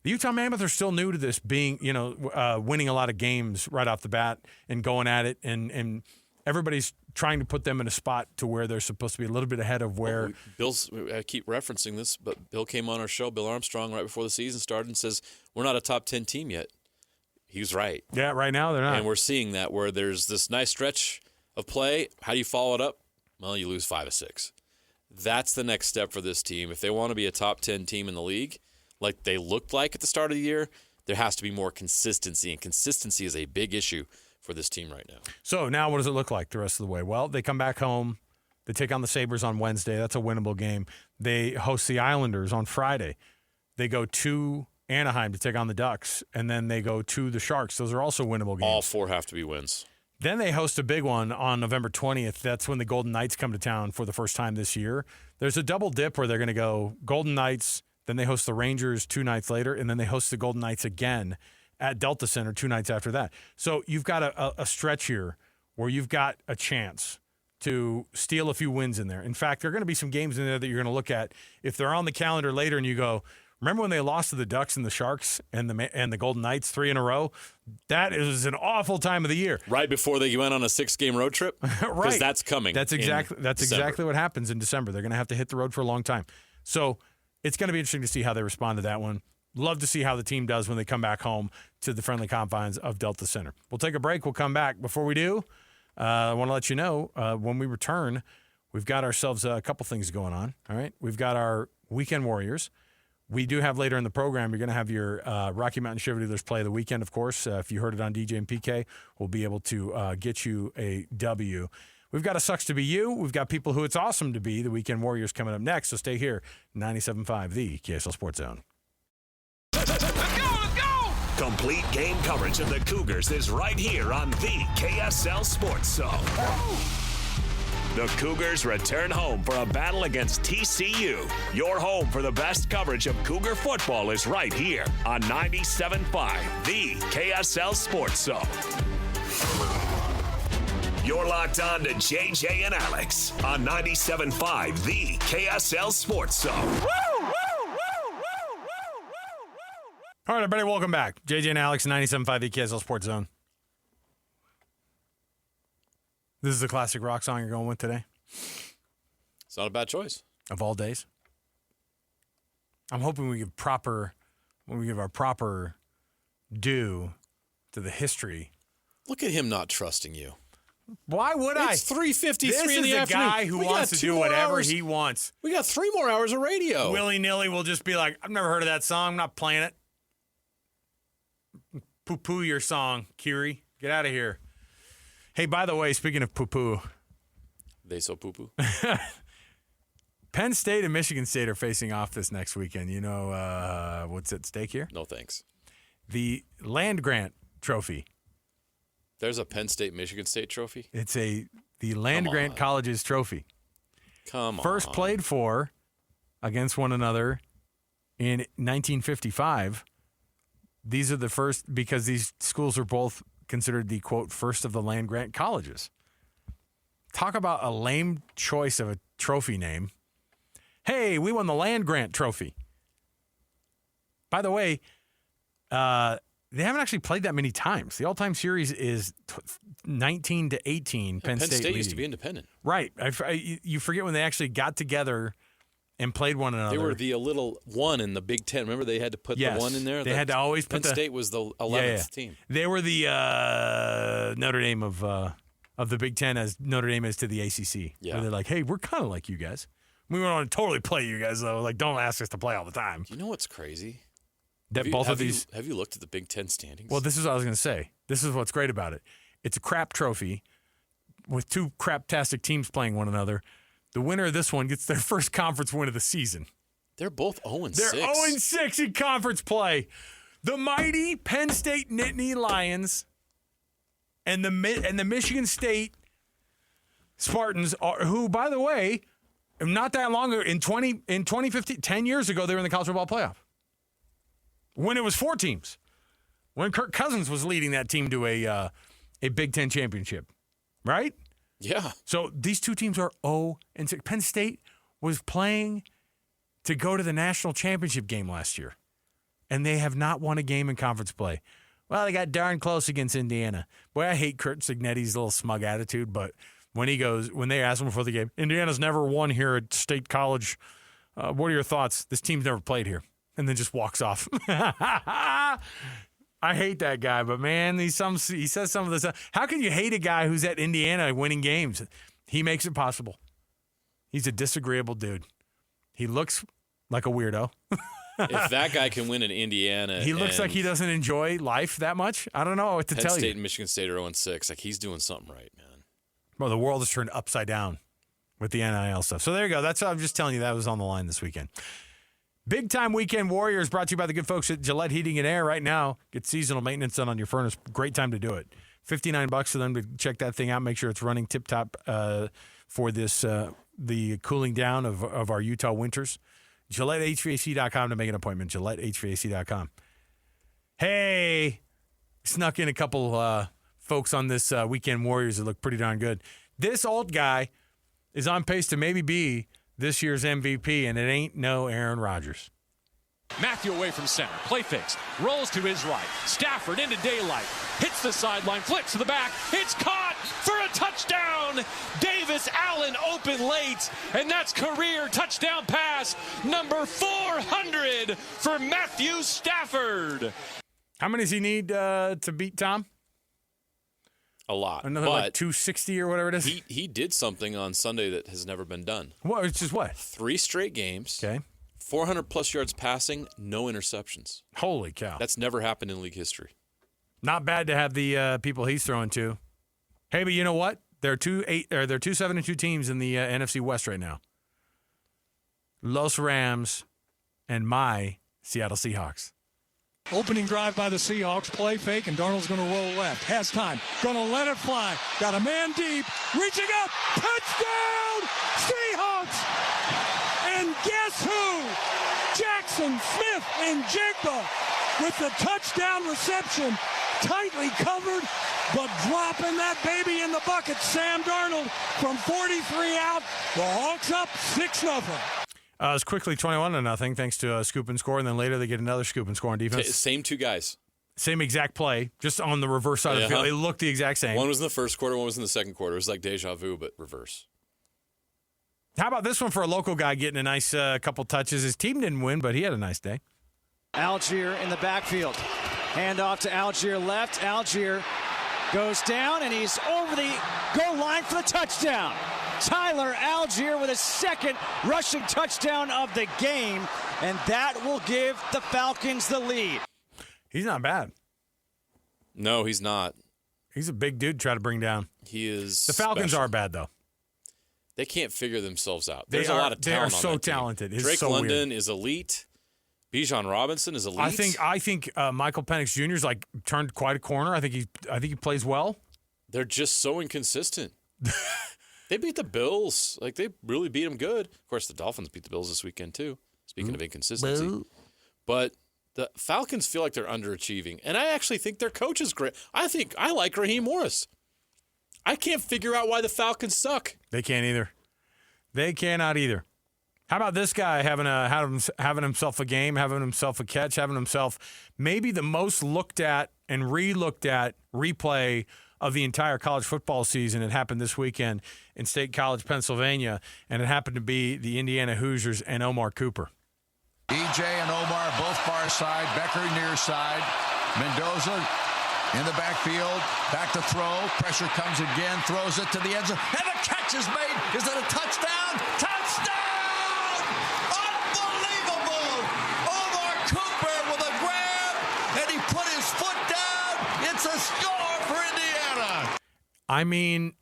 The Utah Mammoth are still new to this, being winning a lot of games right off the bat and going at it, and everybody's trying to put them in a spot to where they're supposed to be a little bit ahead of where. I keep referencing this, but Bill came on our show, Bill Armstrong, right before the season started, and says we're not a top 10 team yet. He was right. Yeah, right now they're not. And we're seeing that where there's this nice stretch of play. How do you follow it up? Well, you lose 5 of 6. That's the next step for this team. If they want to be a top 10 team in the league, like they looked like at the start of the year, there has to be more consistency, and consistency is a big issue for this team right now. So now what does it look like the rest of the way? Well, they come back home. They take on the Sabres on Wednesday. That's a winnable game. They host the Islanders on Friday. They go to Anaheim to take on the Ducks, and then they go to the Sharks. Those are also winnable games. All 4 have to be wins. Then they host a big one on November 20th. That's when the Golden Knights come to town for the first time this year. There's a double dip where they're going to go Golden Knights, then they host the Rangers 2 nights later, and then they host the Golden Knights again at Delta Center 2 nights after that. So you've got a stretch here where you've got a chance to steal a few wins in there. In fact, there are going to be some games in there that you're going to look at. If they're on the calendar later and you go, remember when they lost to the Ducks and the Sharks and the Golden Knights 3 in a row? That is an awful time of the year. Right before they went on a 6-game road trip? Right. Because that's coming. That's exactly what happens in December. They're going to have to hit the road for a long time. So it's going to be interesting to see how they respond to that one. Love to see how the team does when they come back home to the friendly confines of Delta Center. We'll take a break. We'll come back. Before we do, I want to let you know when we return, we've got ourselves a couple things going on. All right. We've got our Weekend Warriors. We do have later in the program, you're going to have your Rocky Mountain Chevy Dealers play of the weekend, of course. If you heard it on DJ and PK, we'll be able to get you a W. We've got a Sucks to Be You. We've got people who it's awesome to be, the Weekend Warriors, coming up next. So stay here, 97.5, the KSL Sports Zone. Complete game coverage of the Cougars is right here on the KSL Sports Zone. The Cougars return home for a battle against TCU. Your home for the best coverage of Cougar football is right here on 97.5, the KSL Sports Zone. You're locked on to JJ and Alex on 97.5, the KSL Sports Zone. All right, everybody, welcome back. JJ and Alex, 97.5, the KSL Sports Zone. This is the classic rock song you're going with today? It's not a bad choice. Of all days? I'm hoping we give our proper due to the history. Look at him not trusting you. Why would I? It's 3:53 this in the is a afternoon. guy who wants to do whatever he wants. We got 3 more hours of radio. Willy-nilly will just be like, I've never heard of that song. I'm not playing it. Poo-poo your song, Kirry. Get out of here. Hey, by the way, speaking of poo-poo. They so poo-poo. Penn State and Michigan State are facing off this next weekend. You know what's at stake here? No thanks. The land-grant trophy. There's a Penn State Michigan State trophy? It's the land-grant colleges trophy. Come on. First played for against one another in 1955. These are the first, because these schools are both considered the, quote, first of the land-grant colleges. Talk about a lame choice of a trophy name. Hey, we won the land-grant trophy. By the way, they haven't actually played that many times. The all-time series is 19-18. Penn State used leading. to be independent. Right. You forget when they actually got together and played one another. They were the little one in the Big Ten. Remember they had to put the one in there? They had to always put Penn State was the 11th team. They were the Notre Dame of the Big Ten as Notre Dame is to the ACC. Yeah. Where they're like, hey, we're kind of like you guys. We want to totally play you guys, though. Like, don't ask us to play all the time. You know what's crazy? That Have you looked at the Big Ten standings? Well, this is what I was going to say. This is what's great about it. It's a crap trophy with two craptastic teams playing one another. The winner of this one gets their first conference win of the season. They're both 0-6. They're 0-6 in conference play. The mighty Penn State Nittany Lions and the Michigan State Spartans, who, by the way, not that long ago, in 2015, 10 years ago, they were in the college football playoff. When it was 4 teams. When Kirk Cousins was leading that team to a Big Ten championship. Right? Yeah. So these two teams are 0-6. Penn State was playing to go to the national championship game last year, and they have not won a game in conference play. Well, they got darn close against Indiana. Boy, I hate Kurt Signetti's little smug attitude, but when they asked him before the game, Indiana's never won here at State College. What are your thoughts? This team's never played here. And then just walks off. I hate that guy, but man, he says some of this. How can you hate a guy who's at Indiana winning games? He makes it possible. He's a disagreeable dude. He looks like a weirdo. If that guy can win in Indiana, he looks like he doesn't enjoy life that much. I don't know what to Penn tell State you. and Michigan State are 0-6. Like, he's doing something right, man. Well, the world has turned upside down with the NIL stuff. So there you go. That's what I'm just telling you. That was on the line this weekend. Big Time Weekend Warriors brought to you by the good folks at Gillette Heating and Air. Right now, get seasonal maintenance done on your furnace. Great time to do it. $59 for them to check that thing out. Make sure it's running tip-top for this the cooling down of our Utah winters. GilletteHVAC.com to make an appointment. GilletteHVAC.com. Hey, snuck in a couple folks on this Weekend Warriors that look pretty darn good. This old guy is on pace to maybe be this year's MVP, and it ain't no Aaron Rodgers. Matthew away from center. Play fakes. Rolls to his right. Stafford into daylight. Hits the sideline. Flips to the back. It's caught for a touchdown. Davis Allen open late. And that's career touchdown pass number 400 for Matthew Stafford. How many does he need to beat Tom? A lot. Another like 260 or whatever it is? He did something on Sunday that has never been done. What? It's just what? 3 straight games. Okay. 400-plus yards passing, no interceptions. Holy cow. That's never happened in league history. Not bad to have the people he's throwing to. Hey, but you know what? There are two 7-2 teams in the NFC West right now. Los Rams and my Seattle Seahawks. Opening drive by the Seahawks, play fake, and Darnold's going to roll left. Has time. Going to let it fly. Got a man deep. Reaching up. Touchdown! Seahawks! And guess who? Jackson Smith and Jigba with the touchdown reception. Tightly covered, but dropping that baby in the bucket. Sam Darnold from 43 out. The Hawks up 6-0. It's quickly 21-0 thanks to a scoop and score, and then later they get another scoop and score on defense. Same 2 guys. Same exact play, just on the reverse side of the field. They look the exact same. One was in the first quarter, one was in the second quarter. It was like deja vu, but reverse. How about this one for a local guy getting a nice couple touches? His team didn't win, but he had a nice day. Algier in the backfield. Handoff to Algier left. Algier goes down, and he's over the goal line for the touchdown. Tyler Algier with his second rushing touchdown of the game, and that will give the Falcons the lead. He's not bad. No, he's not. He's a big dude to try to bring down. He is. The Falcons special. are bad, though. They can't figure themselves out. They There's a lot of talent. They are so on that team. talented. It's Drake so London weird. is elite. Bijan Robinson is elite. I think Michael Penix Jr. is like turned quite a corner. I think he plays well. They're just so inconsistent. They beat the Bills. Like, they really beat them good. Of course, the Dolphins beat the Bills this weekend, too. Speaking of inconsistency. Boo. But The Falcons feel like they're underachieving, and I actually think their coach is great. I like Raheem Morris. I can't figure out why the Falcons suck. They can't either. They cannot either. How about this guy having himself a game, having himself a catch, having himself maybe the most looked at and re-looked at replay of the entire college football season? It happened this weekend in State College, Pennsylvania, and it happened to be the Indiana Hoosiers and Omar Cooper. EJ and Omar both far side, Becker near side, Mendoza in the backfield, back to throw, pressure comes again, throws it to the end zone, and the catch is made. Is it a touchdown? Touchdown! Unbelievable! Omar Cooper with a grab, and he put his foot down. It's a score for Indiana. I mean,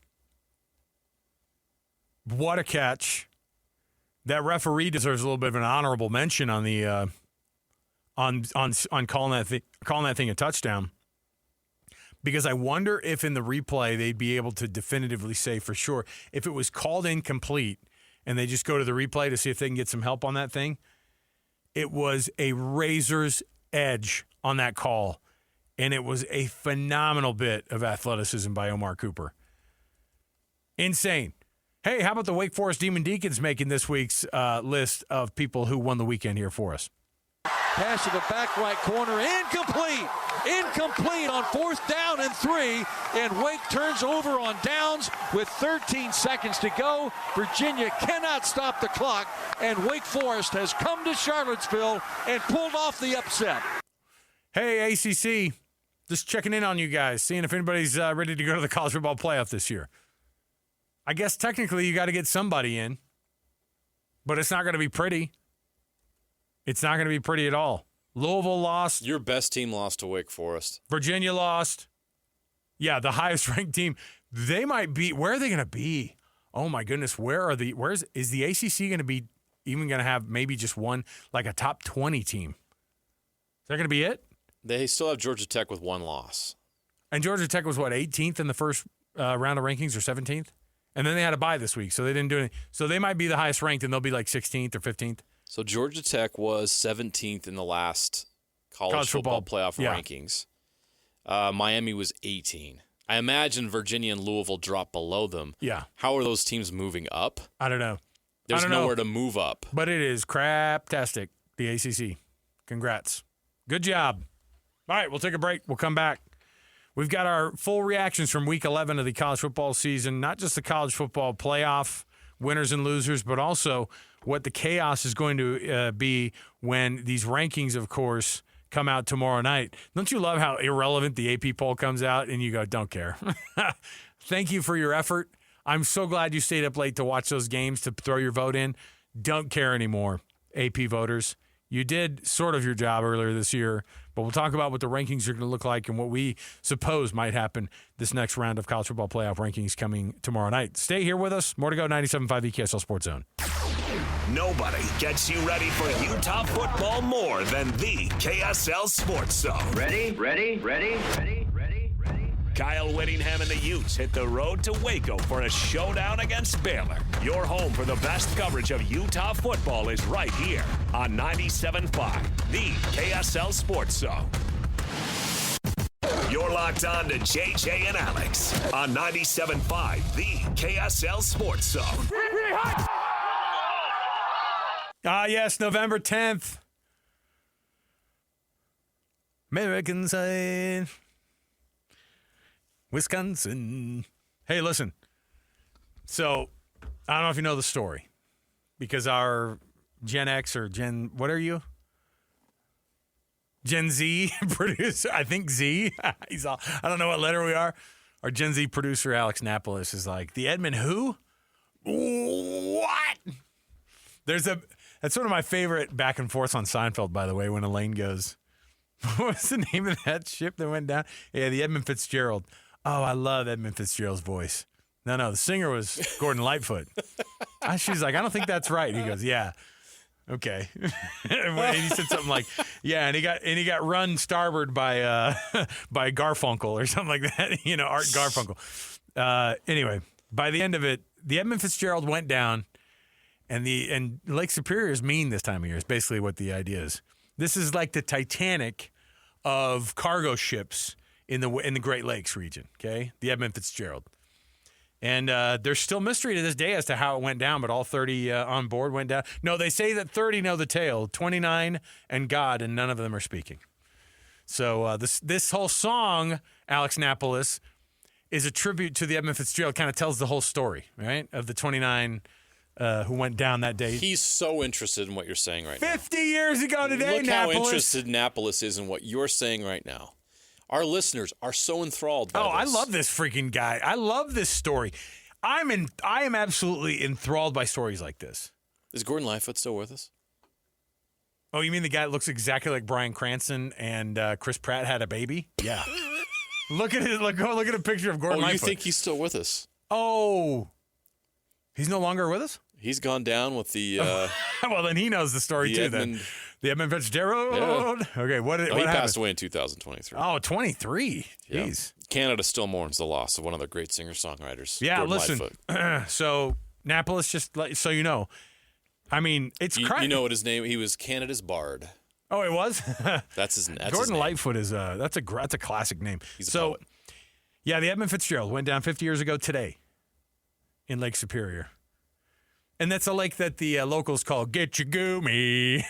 what a catch. That referee deserves a little bit of an honorable mention on the on calling that thing a touchdown, because I wonder if in the replay they'd be able to definitively say for sure if it was called incomplete and they just go to the replay to see if they can get some help on that thing. It was a razor's edge on that call, and it was a phenomenal bit of athleticism by Omar Cooper. Insane. Hey, how about the Wake Forest Demon Deacons making this week's list of people who won the weekend here for us? Pass to the back right corner, incomplete. Incomplete on 4th down and 3, and Wake turns over on downs with 13 seconds to go. Virginia cannot stop the clock, and Wake Forest has come to Charlottesville and pulled off the upset. Hey, ACC, just checking in on you guys, seeing if anybody's ready to go to the college football playoff this year. I guess technically you got to get somebody in, but it's not going to be pretty. It's not going to be pretty at all. Louisville lost. Your best team lost to Wake Forest. Virginia lost. Yeah, the highest ranked team. They might be. Where are they going to be? Oh my goodness, is the ACC going to be even going to have maybe just one, like a top 20 team? Is that going to be it? They still have Georgia Tech with 1 loss. And Georgia Tech was what, 18th in the first round of rankings, or 17th? And then they had a bye this week, so they didn't do anything. So they might be the highest ranked, and they'll be like 16th or 15th. So Georgia Tech was 17th in the last college football playoff rankings. Miami was 18. I imagine Virginia and Louisville dropped below them. Yeah. How are those teams moving up? I don't know. There's nowhere to move up. But it is craptastic, the ACC. Congrats. Good job. All right, we'll take a break. We'll come back. We've got our full reactions from Week 11 of the college football season, not just the college football playoff winners and losers, but also what the chaos is going to be when these rankings, of course, come out tomorrow night. Don't you love how irrelevant the AP poll comes out and you go, don't care. Thank you for your effort. I'm so glad you stayed up late to watch those games to throw your vote in. Don't care anymore, AP voters. You did sort of your job earlier this year, but we'll talk about what the rankings are going to look like and what we suppose might happen this next round of college football playoff rankings coming tomorrow night. Stay here with us. More to go, 97.5 EKSL Sports Zone. Nobody gets you ready for Utah football more than the KSL Sports Zone. Ready? Kyle Whittingham and the Utes hit the road to Waco for a showdown against Baylor. Your home for the best coverage of Utah football is right here on 97.5, the KSL Sports Zone. You're locked on to JJ and Alex on 97.5, the KSL Sports Zone. Yes, November 10th. American side. Wisconsin. Hey, listen. So, I don't know if you know the story, because our Gen X or Gen, what are you? Gen Z producer, I think Z. I don't know what letter we are. Our Gen Z producer, Alex Napolis, is like, the Edmund who? What? That's one of my favorite back and forths on Seinfeld, by the way, when Elaine goes, what was the name of that ship that went down? Yeah, the Edmund Fitzgerald. Oh, I love Edmund Fitzgerald's voice. No, the singer was Gordon Lightfoot. She's like, I don't think that's right. He goes, yeah. Okay. And he said something like, yeah, and he got run starboard by Garfunkel or something like that. Art Garfunkel. Anyway, by the end of it, the Edmund Fitzgerald went down, and Lake Superior is mean this time of year. Is basically what the idea is. This is like the Titanic of cargo ships in the Great Lakes region, okay? The Edmund Fitzgerald. And there's still mystery to this day as to how it went down, but all 30 on board went down. No, they say that 30 know the tale, 29 and God, and none of them are speaking. So this whole song, Alex Napolis, is a tribute to the Edmund Fitzgerald. Kind of tells the whole story, right, of the 29 who went down that day. He's so interested in what you're saying right now. 50 years ago today, Look Napolis. how interested Napolis is in what you're saying right now. Our listeners are so enthralled by this. I love this freaking guy. I love this story. I am absolutely enthralled by stories like this. Is Gordon Lightfoot still with us? Oh, you mean the guy that looks exactly like Bryan Cranston and Chris Pratt had a baby? Yeah. Look at a picture of Gordon Lightfoot. You think he's still with us? Oh, he's no longer with us? He's gone down with the. Well, then he knows the story too. Then the Edmund Fitzgerald. Yeah. Okay, what he happened? passed away in 2023. Oh, 23. Yeah. Jeez. Canada still mourns the loss of one of their great singer-songwriters. Yeah, Gordon listen. Lightfoot. So Napolis, just so you know, I mean, it's crazy. You know what his name? He was Canada's Bard. Oh, it was. That's his name. Gordon Lightfoot is that's a classic name. He's a poet. Yeah, the Edmund Fitzgerald went down 50 years ago today in Lake Superior. And that's a lake that the locals call Get Your Goomy.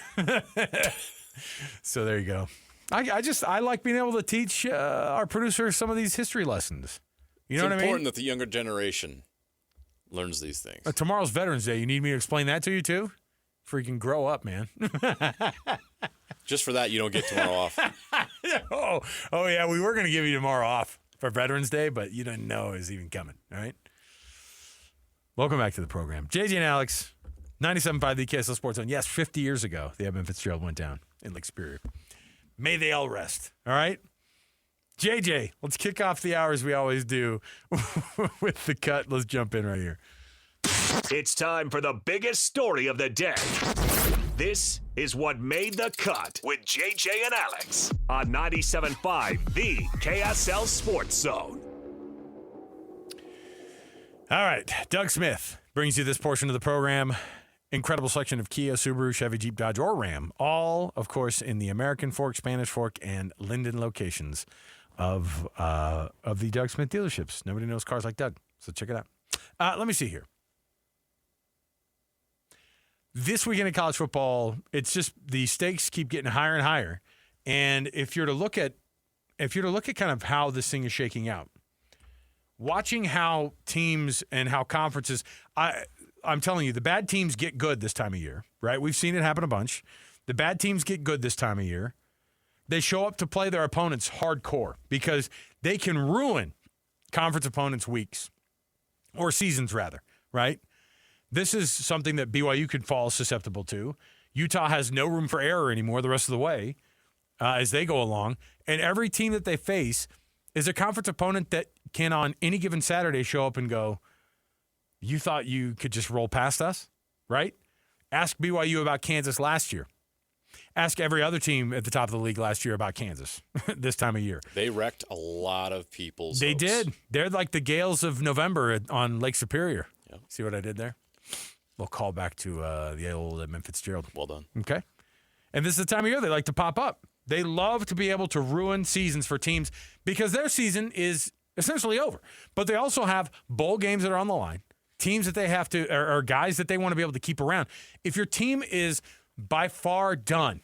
So there you go. I like being able to teach our producer some of these history lessons. You know what I mean? It's important that the younger generation learns these things. Tomorrow's Veterans Day. You need me to explain that to you too? Freaking grow up, man. Just for that, you don't get tomorrow off. Oh yeah, we were going to give you tomorrow off for Veterans Day, but you didn't know it was even coming, all right? Welcome back to the program. JJ and Alex, 97.5 the KSL Sports Zone. Yes, 50 years ago, the Edmund Fitzgerald went down in Lake Superior. May they all rest, all right? JJ, let's kick off the hours we always do with the cut. Let's jump in right here. It's time for the biggest story of the day. This is what made the cut with JJ and Alex on 97.5 the KSL Sports Zone. All right, Doug Smith brings you this portion of the program. Incredible selection of Kia, Subaru, Chevy, Jeep, Dodge, or Ram. All, of course, in the American Fork, Spanish Fork, and Linden locations of the Doug Smith dealerships. Nobody knows cars like Doug, so check it out. Let me see here. This weekend in college football, it's just the stakes keep getting higher and higher. And if you're to look at kind of how this thing is shaking out, watching how teams and how conferences, I'm telling you, the bad teams get good this time of year, right? We've seen it happen a bunch. The bad teams get good this time of year. They show up to play their opponents hardcore because they can ruin conference opponents' weeks or seasons, rather, right? This is something that BYU could fall susceptible to. Utah has no room for error anymore the rest of the way as they go along. And every team that they face is a conference opponent that can on any given Saturday show up and go, you thought you could just roll past us, right? Ask BYU about Kansas last year. Ask every other team at the top of the league last year about Kansas this time of year. They wrecked a lot of people's They hopes. did. They're like the Gales of November on Lake Superior. Yep. See what I did there? We'll call back to the old Edmund Fitzgerald. Well done. Okay. And this is the time of year they like to pop up. They love to be able to ruin seasons for teams because their season is essentially over. But they also have bowl games that are on the line, teams that they have to, or guys that they want to be able to keep around. If your team is by far done,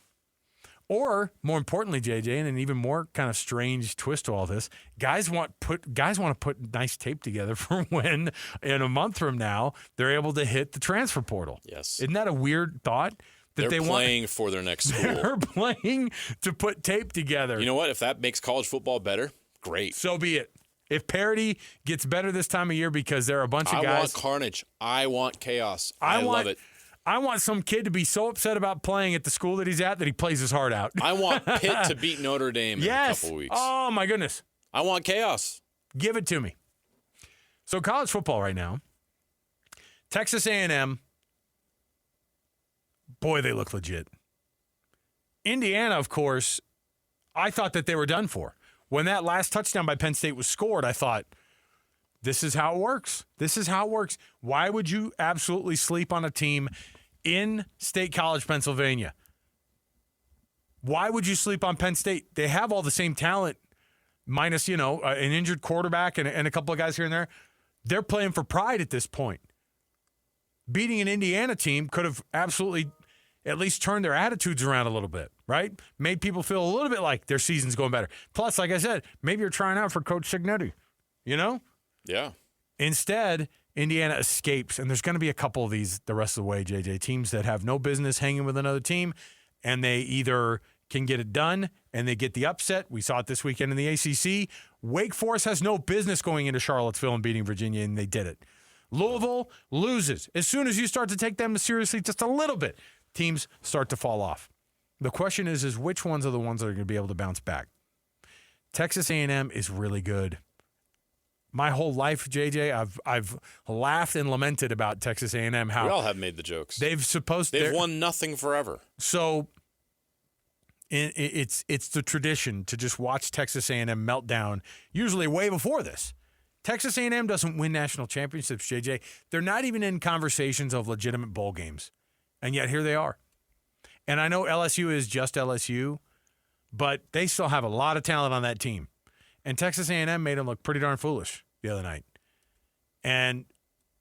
or more importantly, JJ, and an even more kind of strange twist to all this, guys want to put nice tape together for when in a month from now they're able to hit the transfer portal. Yes. Isn't that a weird thought? That They're playing for their next school. They're playing to put tape together. You know what? If that makes college football better, great. So be it. If parity gets better this time of year because there are a bunch of guys. I want carnage. I want chaos. I love it. I want some kid to be so upset about playing at the school that he's at that he plays his heart out. I want Pitt to beat Notre Dame in a couple weeks. Oh, my goodness. I want chaos. Give it to me. So college football right now, Texas A&M, boy, they look legit. Indiana, of course, I thought that they were done for. When that last touchdown by Penn State was scored, I thought, this is how it works. This is how it works. Why would you absolutely sleep on a team in State College, Pennsylvania? Why would you sleep on Penn State? They have all the same talent, minus, an injured quarterback and a couple of guys here and there. They're playing for pride at this point. Beating an Indiana team could have absolutely at least turned their attitudes around a little bit, right? Made people feel a little bit like their season's going better. Plus, like I said, maybe you're trying out for Coach Cignetti, Yeah. Instead, Indiana escapes, and there's going to be a couple of these the rest of the way, JJ, teams that have no business hanging with another team, and they either can get it done and they get the upset. We saw it this weekend in the ACC. Wake Forest has no business going into Charlottesville and beating Virginia, and they did it. Louisville loses. As soon as you start to take them seriously just a little bit, teams start to fall off. The question is which ones are the ones that are going to be able to bounce back? Texas A&M is really good. My whole life, JJ, I've laughed and lamented about Texas A&M. How we all have made the jokes. They've won nothing forever. So it's the tradition to just watch Texas A&M melt down, usually way before this. Texas A&M doesn't win national championships, JJ. They're not even in conversations of legitimate bowl games, and yet here they are. And I know LSU is just LSU, but they still have a lot of talent on that team. And Texas A&M made them look pretty darn foolish the other night. And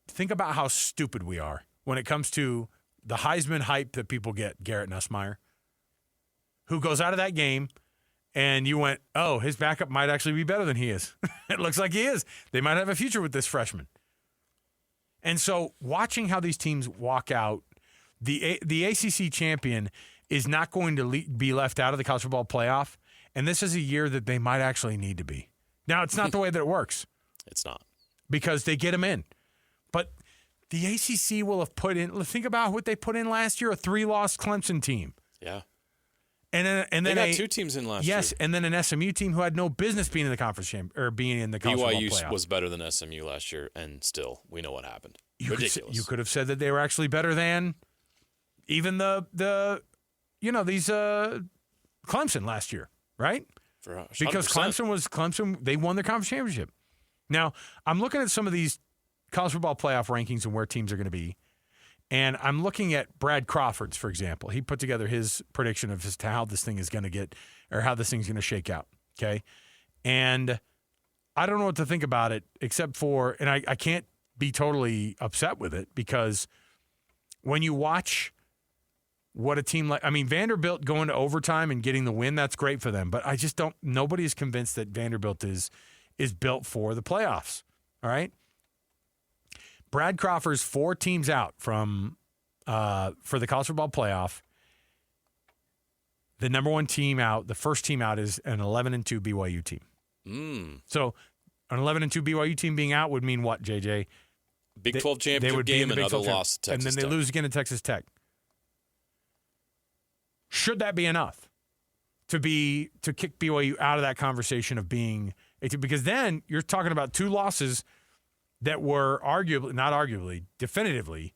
think about how stupid we are when it comes to the Heisman hype that people get, Garrett Nussmeier, who goes out of that game and you went, oh, his backup might actually be better than he is. It looks like he is. They might have a future with this freshman. And so watching how these teams walk out, the ACC champion is not going to be left out of the college football playoff. And this is a year that they might actually need to be. Now, it's not the way that it works. It's not. Because they get them in. But the ACC will have put in, think about what they put in last year, a 3-loss Clemson team. Yeah. And then they got 2 teams in last year. Yes, and then an SMU team who had no business being in the conference or being in the college football playoff. BYU was better than SMU last year, and still, we know what happened. Ridiculous. You could have said that they were actually better than even these Clemson last year. Right? Because Clemson, they won their conference championship. Now, I'm looking at some of these college football playoff rankings and where teams are going to be, and I'm looking at Brad Crawford's, for example. He put together his prediction of just how this thing is going to get, or how this thing's going to shake out, okay? And I don't know what to think about it except for, and I can't be totally upset with it because when you watch what a team like, Vanderbilt going to overtime and getting the win, that's great for them. But I just nobody is convinced that Vanderbilt is built for the playoffs. All right. Brad Crawford's 4 teams out from for the college football playoff. The number 1 team out, the first team out is an 11-2 BYU team. So an 11-2 BYU team being out would mean what, JJ? Big 12 championship game, another loss to Texas and then they lose again to Texas Tech. Should that be enough to kick BYU out of that conversation of being – because then you're talking about 2 losses that were definitively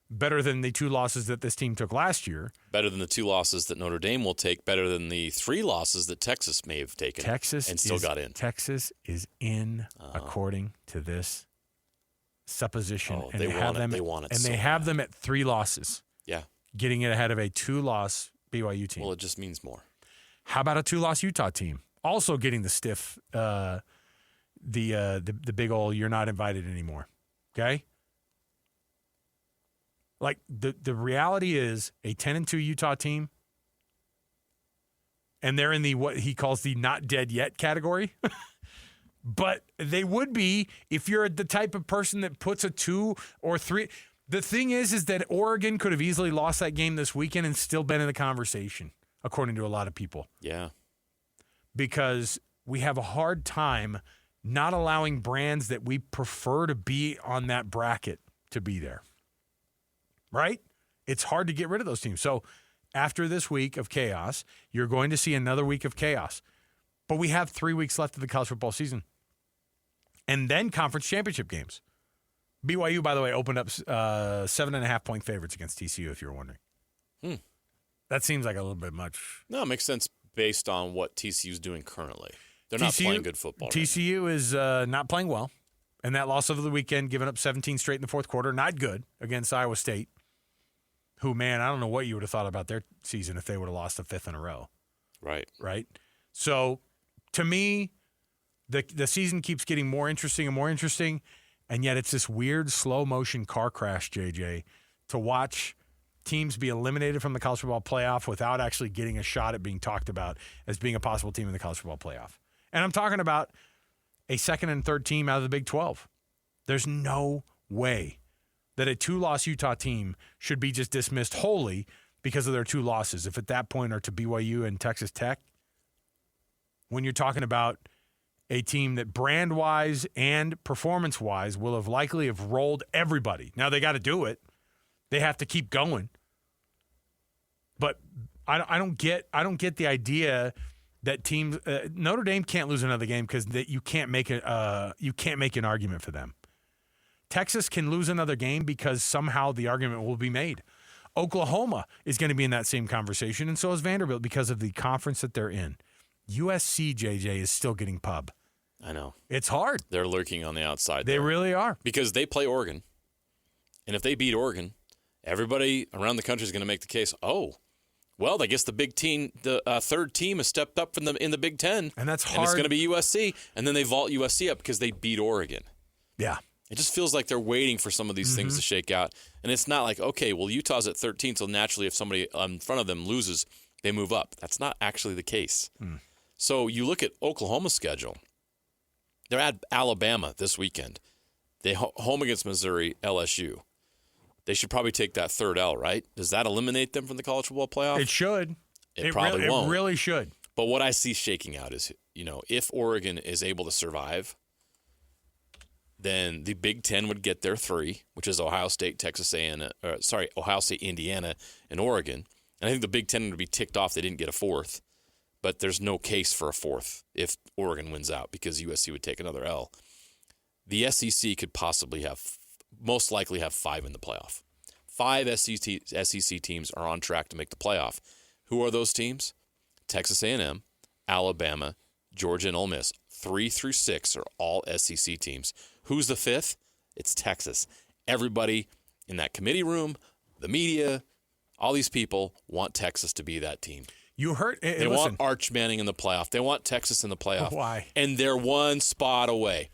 better than the 2 losses that this team took last year. Better than the 2 losses that Notre Dame will take. Better than the 3 losses that Texas may have taken got in. Texas is in according to this supposition. And they want it. And they have them at 3 losses. Yeah. Getting it ahead of a 2-loss BYU team. Well, it just means more. How about a 2-loss Utah team? Also getting the stiff, the big old you're not invited anymore. Okay? Like the reality is a 10-2 Utah team, and they're in the what he calls the not dead yet category. But they would be if you're the type of person that puts a 2 or 3. The thing is that Oregon could have easily lost that game this weekend and still been in the conversation, according to a lot of people. Yeah. Because we have a hard time not allowing brands that we prefer to be on that bracket to be there. Right? It's hard to get rid of those teams. So after this week of chaos, you're going to see another week of chaos. But we have 3 weeks left of the college football season. And then conference championship games. BYU, by the way, opened up 7.5-point favorites against TCU, if you're wondering. That seems like a little bit much. No, it makes sense based on what TCU's doing currently. They're not playing good football. TCU is not playing well. And that loss over the weekend, giving up 17 straight in the fourth quarter, not good against Iowa State, who, man, I don't know what you would have thought about their season if they would have lost the 5th in a row. Right. Right? So, to me, the season keeps getting more interesting and more interesting, and yet it's this weird slow-motion car crash, JJ, to watch teams be eliminated from the college football playoff without actually getting a shot at being talked about as being a possible team in the college football playoff. And I'm talking about a second and third team out of the Big 12. There's no way that a 2-loss Utah team should be just dismissed wholly because of their 2 losses, if at that point are to BYU and Texas Tech. When you're talking about a team that brand-wise and performance-wise will have likely have rolled everybody. Now, they got to do it. They have to keep going. But I don't get the idea that teams Notre Dame can't lose another game because you can't make an argument for them. Texas can lose another game because somehow the argument will be made. Oklahoma is going to be in that same conversation, and so is Vanderbilt because of the conference that they're in. USC, JJ, is still getting pub. I know. It's hard. They're lurking on the outside. They really are. Because they play Oregon. And if they beat Oregon, everybody around the country is going to make the case, oh, well, I guess the big team, the third team has stepped up in the Big Ten. And that's hard. And it's going to be USC. And then they vault USC up because they beat Oregon. Yeah. It just feels like they're waiting for some of these things to shake out. And it's not like, okay, well, Utah's at 13, so naturally if somebody in front of them loses, they move up. That's not actually the case. So you look at Oklahoma's schedule. They're at Alabama this weekend. They home against Missouri, LSU. They should probably take that third L, right? Does that eliminate them from the college football playoff? It should. It probably won't. It really should. But what I see shaking out is, if Oregon is able to survive, then the Big Ten would get their 3, which is Ohio State, Ohio State, Indiana, and Oregon. And I think the Big Ten would be ticked off they didn't get a 4th. But there's no case for a 4th if Oregon wins out because USC would take another L. The SEC could possibly most likely have 5 in the playoff. 5 SEC teams are on track to make the playoff. Who are those teams? Texas A&M, Alabama, Georgia, and Ole Miss. 3 through 6 are all SEC teams. Who's the 5th? It's Texas. Everybody in that committee room, the media, all these people want Texas to be that team. You heard. They want Arch Manning in the playoff. They want Texas in the playoff. Why? And they're one spot away.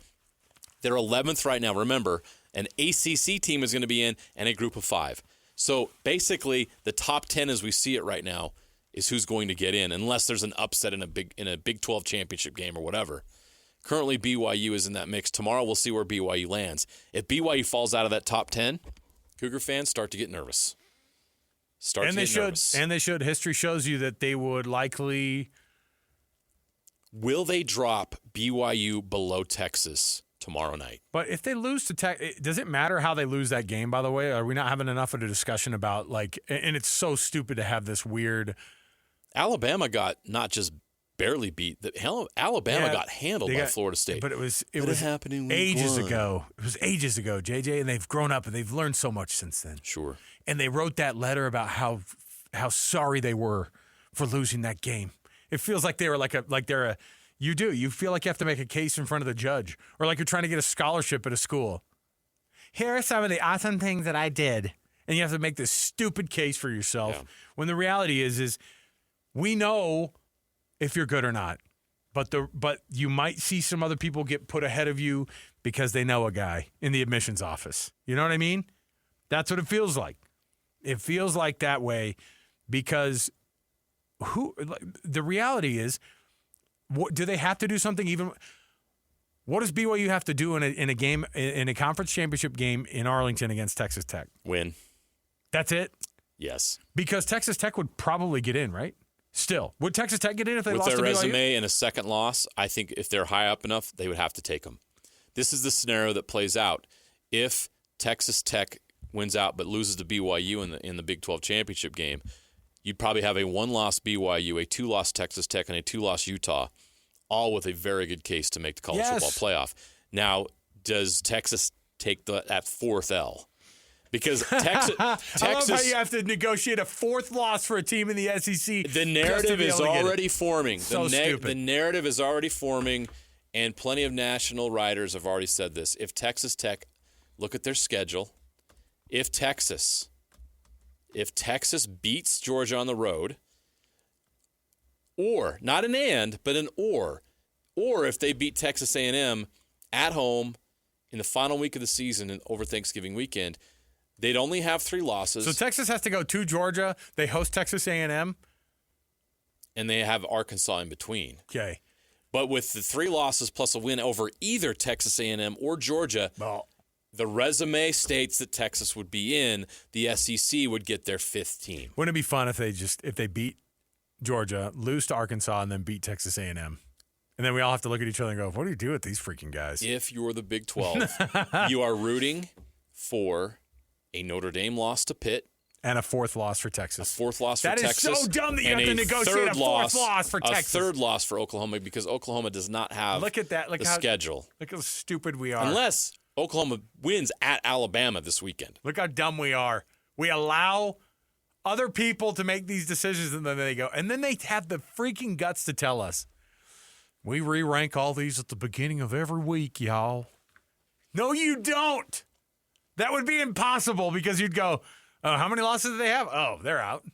They're 11th right now. Remember, an ACC team is going to be in and a group of 5. So basically, the top 10 as we see it right now is who's going to get in, unless there's an upset in a Big 12 championship game or whatever. Currently, BYU is in that mix. Tomorrow, we'll see where BYU lands. If BYU falls out of that top 10, Cougar fans start to get nervous. And they should. History shows you that they would likely. Will they drop BYU below Texas tomorrow night? But if they lose to Texas, does it matter how they lose that game, by the way? Are we not having enough of a discussion about, and it's so stupid to have this weird. Alabama got not just barely beat. Alabama got handled by Florida State. But it was happening ages ago. It was ages ago, JJ, and they've grown up and they've learned so much since then. Sure. And they wrote that letter about how sorry they were for losing that game. It feels like they were you feel like you have to make a case in front of the judge, or like you're trying to get a scholarship at a school. Here are some of the awesome things that I did, and you have to make this stupid case for yourself. Yeah. When the reality is we know if you're good or not, but you might see some other people get put ahead of you because they know a guy in the admissions office. You know what I mean? That's what it feels like. It feels like that way because the reality is, do they have to do something even? What does BYU have to do in a game, in a conference championship game in Arlington against Texas Tech? Win. That's it? Yes. Because Texas Tech would probably get in, right? Still. Would Texas Tech get in if they lost to BYU? With their resume and a second loss, I think if they're high up enough, they would have to take them. This is the scenario that plays out. If Texas Tech wins out but loses to BYU in the Big 12 championship game, you'd probably have a 1-loss BYU, a 2-loss Texas Tech, and a 2-loss Utah, all with a very good case to make the college football playoff. Now, does Texas take that 4th L? Because Texas, I love how you have to negotiate a 4th loss for a team in the SEC. The narrative is already forming. Stupid. The narrative is already forming, and plenty of national writers have already said this. If Texas Tech, look at their schedule. If Texas beats Georgia on the road, Or, not an and, but an or. Or if they beat Texas A&M at home in the final week of the season and over Thanksgiving weekend, they'd only have 3 losses. So Texas has to go to Georgia. They host Texas A&M. And they have Arkansas in between. Okay. But with the 3 losses plus a win over either Texas A&M or Georgia, the resume states that Texas would be in. The SEC would get their 5th team. Wouldn't it be fun if they beat Georgia, lose to Arkansas, and then beat Texas A&M? And then we all have to look at each other and go, what do you do with these freaking guys? If you're the Big 12, you are rooting for a Notre Dame loss to Pitt. And a 4th loss for Texas. A 4th loss for Texas. That is so dumb that you have to negotiate a 4th loss for Texas. A 3rd loss for Oklahoma because Oklahoma does not have the schedule. Look how stupid we are. Unless Oklahoma wins at Alabama this weekend. Look how dumb we are. We allow other people to make these decisions, and then they go. And then they have the freaking guts to tell us, we re-rank all these at the beginning of every week, y'all. No, you don't. That would be impossible because you'd go, oh, how many losses do they have? Oh, they're out.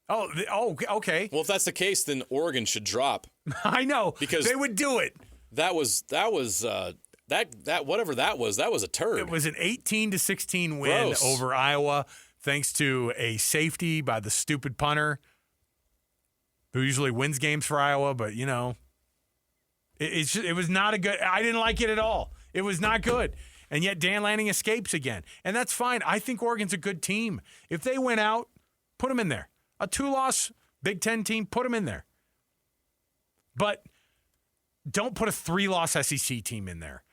Oh, okay. Well, if that's the case, then Oregon should drop. I know because they would do it. That was whatever that was a turd. It was an 18-16 win Gross. over Iowa, thanks to a safety by the stupid punter, who usually wins games for Iowa. But it was not a good. I didn't like it at all. It was not good. And yet Dan Lanning escapes again. And that's fine. I think Oregon's a good team. If they went out, put them in there. A 2-loss Big Ten team, put them in there. But don't put a 3-loss SEC team in there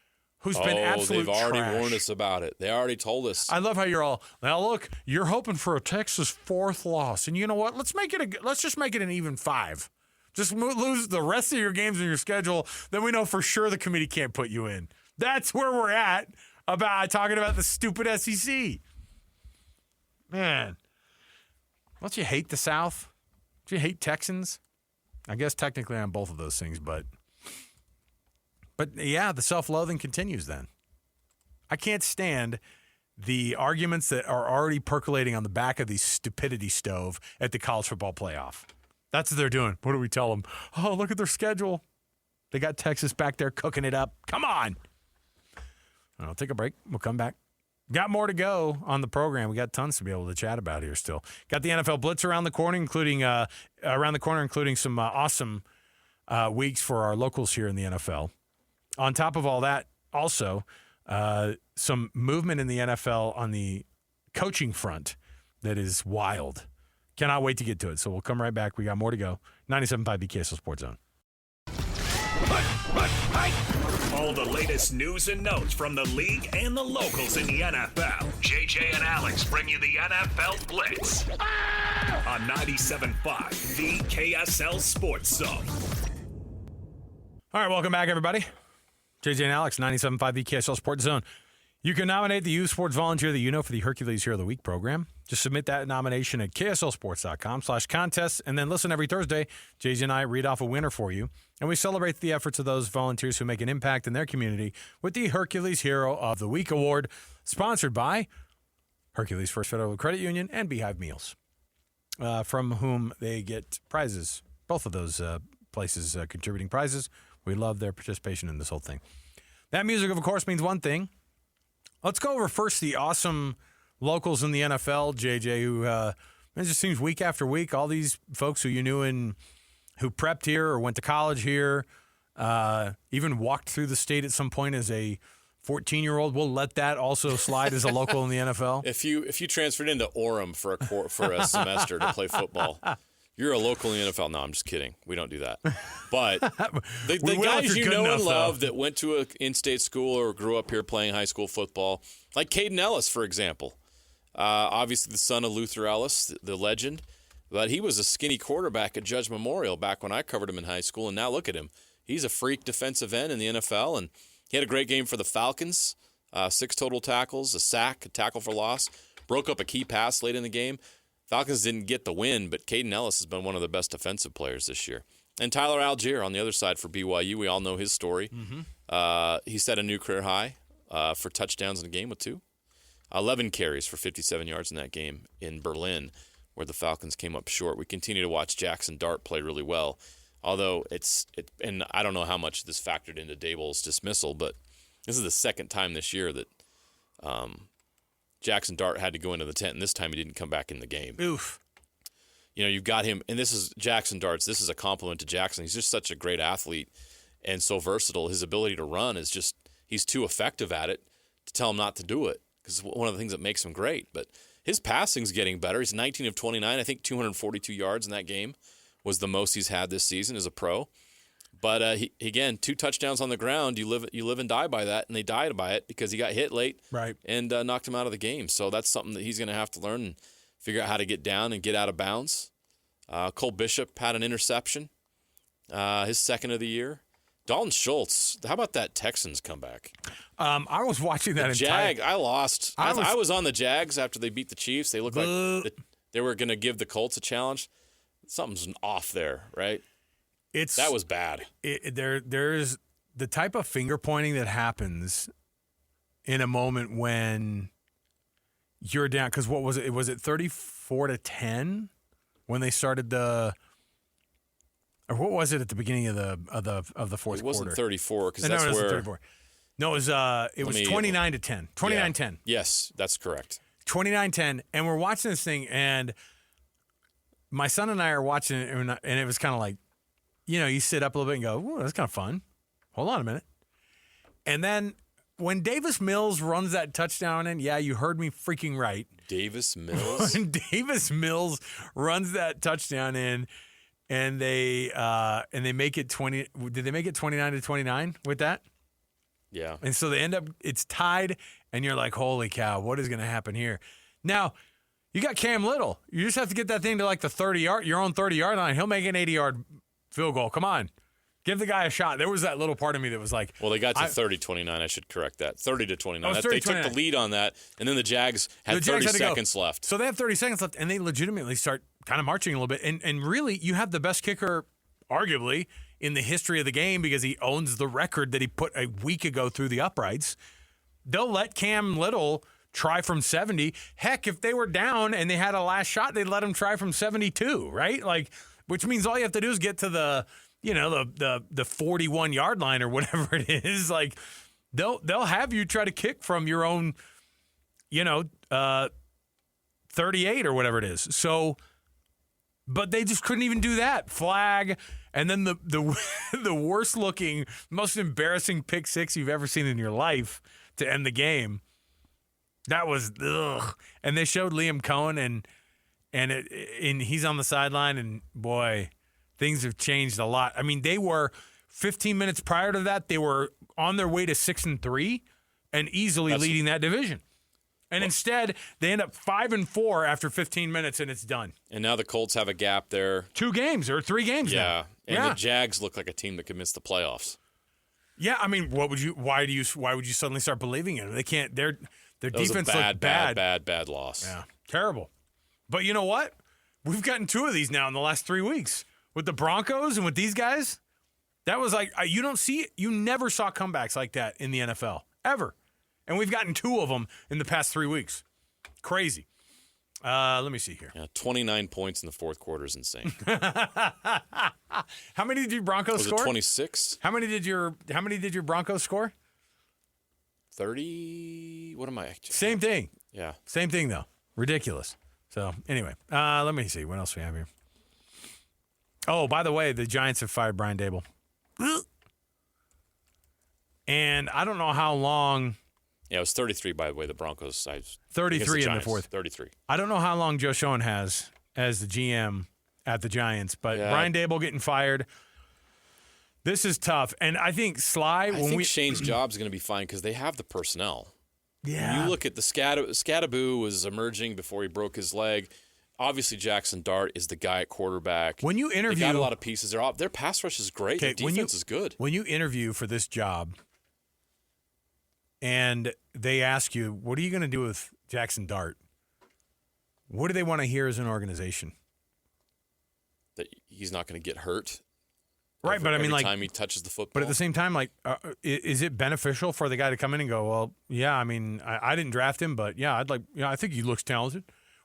who's been absolute they've already trash. warned us about it. They already told us. I love how you're all, now look, you're hoping for a Texas 4th loss. And you know what? Let's just make it an even 5. Just lose the rest of your games in your schedule. Then we know for sure the committee can't put you in. That's where we're at about talking about the stupid SEC. Man, don't you hate the South? Do you hate Texans? I guess technically on both of those things, but yeah, the self-loathing continues then. I can't stand the arguments that are already percolating on the back of the stupidity stove at the college football playoff. That's what they're doing. What do we tell them? Oh, look at their schedule. They got Texas back there cooking it up. Come on. I'll take a break. We'll come back. Got more to go on the program. We got tons to be able to chat about here still. Got the NFL Blitz around the corner, including some awesome weeks for our locals here in the NFL. On top of all that, also some movement in the NFL on the coaching front that is wild. Cannot wait to get to it. So we'll come right back. We got more to go. 97.5 BKSL Sports Zone. All the latest news and notes from the league and the locals in the NFL. JJ and Alex bring you the NFL Blitz on 97.5, the KSL Sports Zone. All right, welcome back, everybody. JJ and Alex, 97.5, the KSL Sports Zone. You can nominate the youth sports volunteer that you know for the Hercules Hero of the Week program. Just submit that nomination at kslsports.com/contest, and then listen every Thursday. JJ and I read off a winner for you, and we celebrate the efforts of those volunteers who make an impact in their community with the Hercules Hero of the Week award, sponsored by Hercules First Federal Credit Union and Beehive Meals, from whom they get prizes. Both of those places contributing prizes. We love their participation in this whole thing. That music, of course, means one thing. Let's go over first the awesome locals in the NFL, JJ, who it just seems week after week, all these folks who you knew and who prepped here or went to college here, even walked through the state at some point as a 14-year-old. We'll let that also slide as a local in the NFL. If you transferred into Orem for a semester to play football, you're a local in the NFL. No, I'm just kidding. We don't do that. But the guys you know and love that went to an in-state school or grew up here playing high school football, like Caden Ellis, for example. Obviously the son of Luther Ellis, the legend. But he was a skinny quarterback at Judge Memorial back when I covered him in high school. And now look at him. He's a freak defensive end in the NFL. And he had a great game for the Falcons. 6 total tackles, a sack, a tackle for loss. Broke up a key pass late in the game. Falcons didn't get the win, but Caden Ellis has been one of the best defensive players this year. And Tyler Algier on the other side for BYU. We all know his story. Mm-hmm. He set a new career high for touchdowns in a game with 2. 11 carries for 57 yards in that game in Berlin, where the Falcons came up short. We continue to watch Jackson Dart play really well, although and I don't know how much this factored into Daboll's dismissal, but this is the second time this year that Jackson Dart had to go into the tent, and this time he didn't come back in the game. Oof. You've got him, and this is Jackson Darts. This is a compliment to Jackson. He's just such a great athlete and so versatile. His ability to run is just, he's too effective at it to tell him not to do it, because it's one of the things that makes him great. But his passing's getting better. He's 19 of 29. I think 242 yards in that game was the most he's had this season as a pro. But he, again, 2 touchdowns on the ground. You live and die by that, and they died by it because he got hit late and knocked him out of the game. So that's something that he's going to have to learn and figure out how to get down and get out of bounds. Cole Bishop had an interception, his second of the year. Dalton Schultz, how about that Texans comeback? I was watching that I lost. I was on the Jags after they beat the Chiefs. They looked like they were going to give the Colts a challenge. Something's off there, right? That was bad. There's the type of finger pointing that happens in a moment when you're down. Because what was it? Was it 34-10 when they started the? Or what was it at the beginning of the fourth quarter? It wasn't 34 because that's it wasn't where. 34. No, it was 29-10. 29-10. Yeah. Yes, that's correct. 29-10, and we're watching this thing, and my son and I are watching it, and it was kind of like, you sit up a little bit and go, "Ooh, that's kind of fun." Hold on a minute. And then when Davis Mills runs that touchdown in, yeah, you heard me freaking right. Davis Mills? When Davis Mills runs that touchdown in, and they make it 20. Did they make it 29-29 with that? Yeah. And so they end up, it's tied, and you're like, holy cow, what is going to happen here? Now, you got Cam Little. You just have to get that thing to like the 30-yard, your own 30-yard line. He'll make an 80-yard field goal. Come on. Give the guy a shot. There was that little part of me that was like. Well, they got to 30-29. I should correct that. 30-29. They took the lead on that, and then the Jags had 30 seconds left. So they have 30 seconds left, and they legitimately start kind of marching a little bit. And really, you have the best kicker, arguably, in the history of the game because he owns the record that he put a week ago through the uprights. They'll let Cam Little try from 70. Heck, if they were down and they had a last shot, they'd let him try from 72, right? Like, which means all you have to do is get to the 41-yard line or whatever it is. Like, they'll have you try to kick from your own, 38 or whatever it is. So, but they just couldn't even do that. Flag, and then the worst looking, most embarrassing pick six you've ever seen in your life to end the game. That was ugh. And they showed Liam Cohen and he's on the sideline, and boy, things have changed a lot. I mean, they were 15 minutes prior to that, they were on their way to 6-3 and easily leading that division. And instead, they end up 5-4 after 15 minutes, and it's done. And now the Colts have a gap there. 2 games or 3 games now. And the Jags look like a team that could miss the playoffs. Yeah, I mean, why would you suddenly start believing in them? They can't. Their defense was a looked bad. Bad loss. Yeah, terrible. But you know what? We've gotten 2 of these now in the last 3 weeks with the Broncos and with these guys. That was like you never saw comebacks like that in the NFL ever, and we've gotten 2 of them in the past 3 weeks. Crazy. Let me see here. Yeah, 29 points in the fourth quarter is insane. How many did your Broncos score? Was it 26? How many did your Broncos score? 30. What am I? Same thing. Yeah. Same thing though. Ridiculous. So anyway, let me see what else we have here. Oh, by the way, the Giants have fired Brian Daboll. And I don't know how long. Yeah, it was 33, by the way, the Broncos. 33 in the fourth. 33. I don't know how long Joe Schoen has as the GM at the Giants, but Brian Daboll getting fired. This is tough. And I think I think Shane's job is going to be fine because they have the personnel. Yeah. When you look at the Scadaboo was emerging before he broke his leg. Obviously, Jackson Dart is the guy at quarterback. When you interview, they got a lot of pieces. Their pass rush is great. Their defense is good. When you interview for this job, and they ask you, "What are you going to do with Jackson Dart?" What do they want to hear as an organization? That he's not going to get hurt. Right, but I mean, every like, time he touches the football. But at the same time, like, is it beneficial for the guy to come in and go, well, yeah, I mean, I didn't draft him, but yeah, I think he looks talented.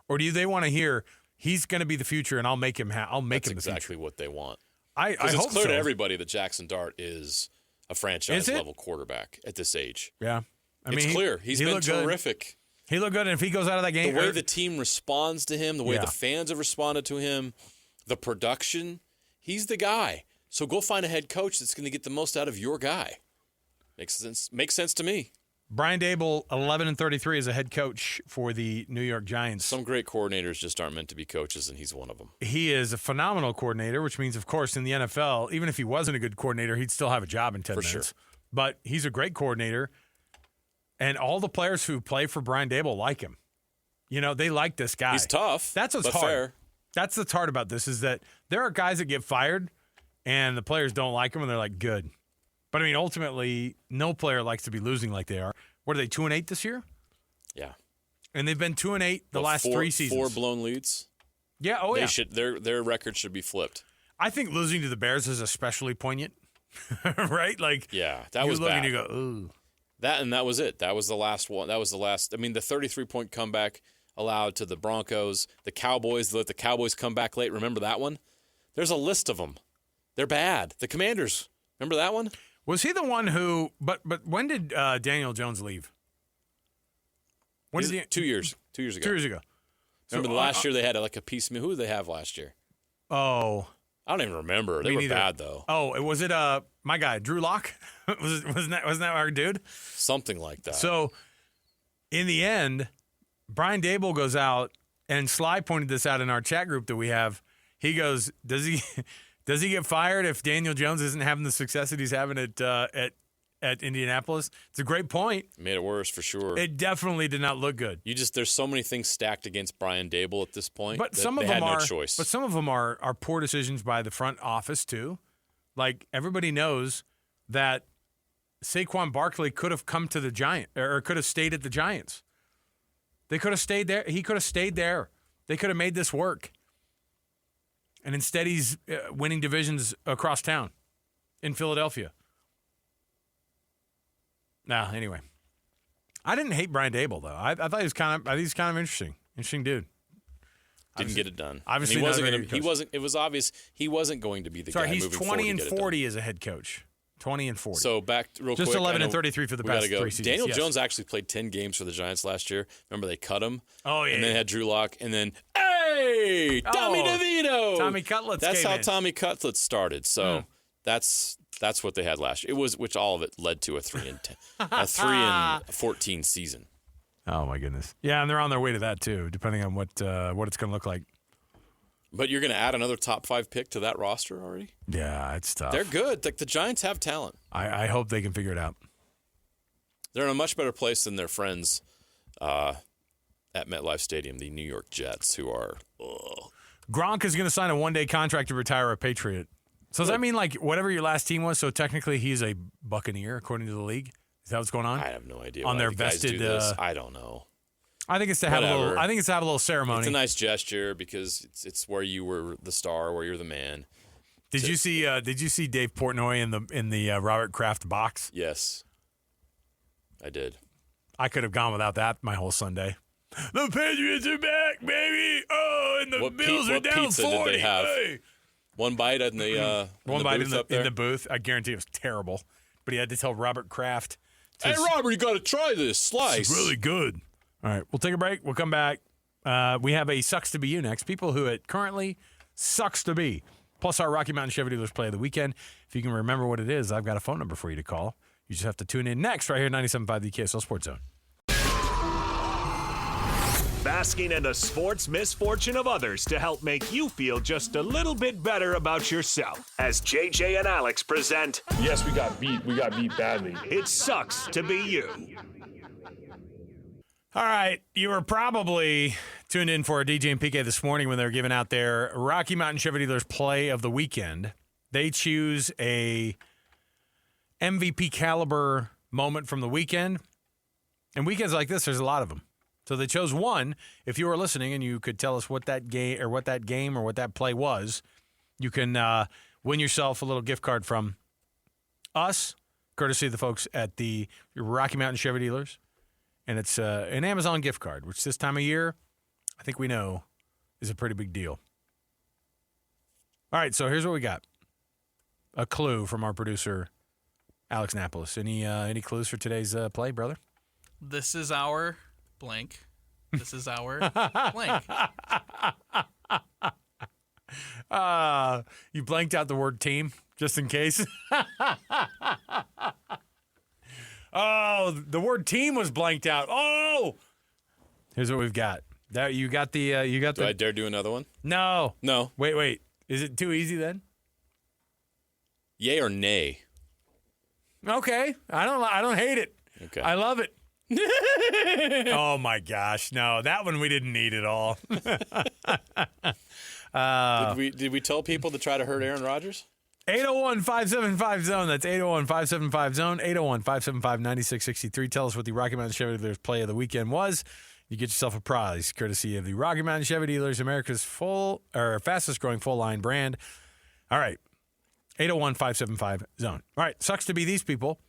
Or do they want to hear He's going to be the future, and I'll make him. I'll make That's him the exactly future. what they want. I Because hope it's clear so. to everybody that Jackson Dart is a franchise-level quarterback at this age. Yeah. It's clear. He's been terrific. He looked good, and if he goes out of that game, the way the team responds to him, the way Yeah. the fans have responded to him, the production, he's the guy. So go find a head coach that's going to get the most out of your guy. Makes sense to me. Brian Daboll, 11-33 as a head coach for the New York Giants. Some great coordinators just aren't meant to be coaches, and he's one of them. He is a phenomenal coordinator, which means, of course, in the NFL, even if he wasn't a good coordinator, he'd still have a job in 10 minutes. Sure. But he's a great coordinator, and all the players who play for Brian Daboll like him. You know, they like this guy. He's tough. That's what's but hard. fair. That's what's hard about this is that there are guys that get fired, and the players don't like them, and they're like, good. But, I mean, ultimately, no player likes to be losing like they are. What are they, 2-8 this year? Yeah. And they've been 2-8 the last 3 seasons. 4 blown leads. Yeah, oh yeah. Their record should be flipped. I think losing to the Bears is especially poignant, right? Like, yeah, that you was look bad. and you go, ooh. That was it. That was the last one. That was the last. I mean, the 33-point comeback allowed to the Broncos, the Cowboys. They let the Cowboys come back late. Remember that one? There's a list of them. They're bad. The Commanders. Remember that one? Was he the one who? But when did Daniel Jones leave? When did he? 2 years. 2 years ago. 2 years ago. Remember So, the last year they had like a piecemeal. Who did they have last year? Oh, I don't even remember. They me were neither. bad though. Oh, wasn't it my guy Drew Lock? wasn't that our dude? Something like that. So, in the end, Brian Daboll goes out, and Sly pointed this out in our chat group that we have. He goes, "Does he get fired if Daniel Jones isn't having the success that he's having at Indianapolis?" It's a great point. It made it worse for sure. It definitely did not look good. There's so many things stacked against Brian Daboll at this point. But that some of they them had are no choice. But some of them are poor decisions by the front office too. Like everybody knows that Saquon Barkley could have come to the Giants or could have stayed at the Giants. They could have stayed there. He could have stayed there. They could have made this work. And instead, he's winning divisions across town in Philadelphia. Nah, anyway. I didn't hate Brian Daboll, though. I thought he was kind of interesting. Interesting dude. Didn't get it done. Obviously, and not a very good coach. It was obvious he wasn't going to be the Sorry, guy he's moving forward. 20 and to get it 40 as a head coach. 20 and 40. So back real quick. Just 11 I and know 33 for the we gotta past go. 3 seasons. Daniel yes. Jones actually played 10 games for the Giants last year. Remember they cut him? Oh, yeah. And then they had Drew Lock. And then, hey, Tommy DeVito. Tommy Cutlets That's came how in. Tommy Cutlets started. So that's what they had last year. Which all of it led to a 3-14 season. Oh, my goodness. Yeah, and they're on their way to that, too, depending on what it's going to look like. But you're going to add another top 5 pick to that roster already? Yeah, it's tough. They're good. Like the Giants have talent. I hope they can figure it out. They're in a much better place than their friends at MetLife Stadium, the New York Jets, who are. Ugh. Gronk is going to sign a one-day contract to retire a Patriot. So does that mean like whatever your last team was? So technically he's a Buccaneer according to the league. Is that what's going on? I have no idea. On why their the guys vested. do this. I don't know. I think it's to have a Whatever. little. I think it's to have a little ceremony. It's a nice gesture because it's where you were the star, where you're the man. Did you see Dave Portnoy in the Robert Kraft box? Yes, I did. I could have gone without that my whole Sunday. The Patriots are back, baby! Oh, and the Bills are down 40. Pizza did they have? Hey. One bite in the one bite booth up there? in the booth. I guarantee it was terrible. But he had to tell Robert Kraft. Hey, Robert, you got to try this slice. It's really good. All right, we'll take a break. We'll come back. We have a Sucks to Be You next. People who it currently sucks to be. Plus our Rocky Mountain Chevy Dealers play of the weekend. If you can remember what it is, I've got a phone number for you to call. You just have to tune in next right here at 97.5 the KSL Sports Zone. Basking in the sports misfortune of others to help make you feel just a little bit better about yourself. As JJ and Alex present. Yes, we got beat. We got beat badly. It sucks to be you. All right, you were probably tuned in for DJ and PK this morning when they were giving out their Rocky Mountain Chevy Dealers play of the weekend. They choose a MVP caliber moment from the weekend. And weekends like this, there's a lot of them. So they chose one. If you were listening and you could tell us what that game or what that play was, you can win yourself a little gift card from us, courtesy of the folks at the Rocky Mountain Chevy Dealers. And it's an Amazon gift card, which this time of year, I think we know, is a pretty big deal. All right, so here's what we got. A clue from our producer, Alex Napolis. Any clues for today's play, brother? This is our blank. This is our blank. You blanked out the word team just in case. Oh, the word team was blanked out. Oh, here's what we've got. That you got the. Do I dare do another one? No. No. Wait. Is it too easy then? Yay or nay? Okay. I don't hate it. Okay. I love it. Oh my gosh. No, that one we didn't need at all. Did we tell people to try to hurt Aaron Rodgers? 801-575-ZONE. That's 801-575-ZONE. 801-575-9663. Tell us what the Rocky Mountain Chevy Dealers play of the weekend was. You get yourself a prize, courtesy of the Rocky Mountain Chevy Dealers, America's fastest growing full line brand. All right. 801-575-ZONE. All right. Sucks to be these people.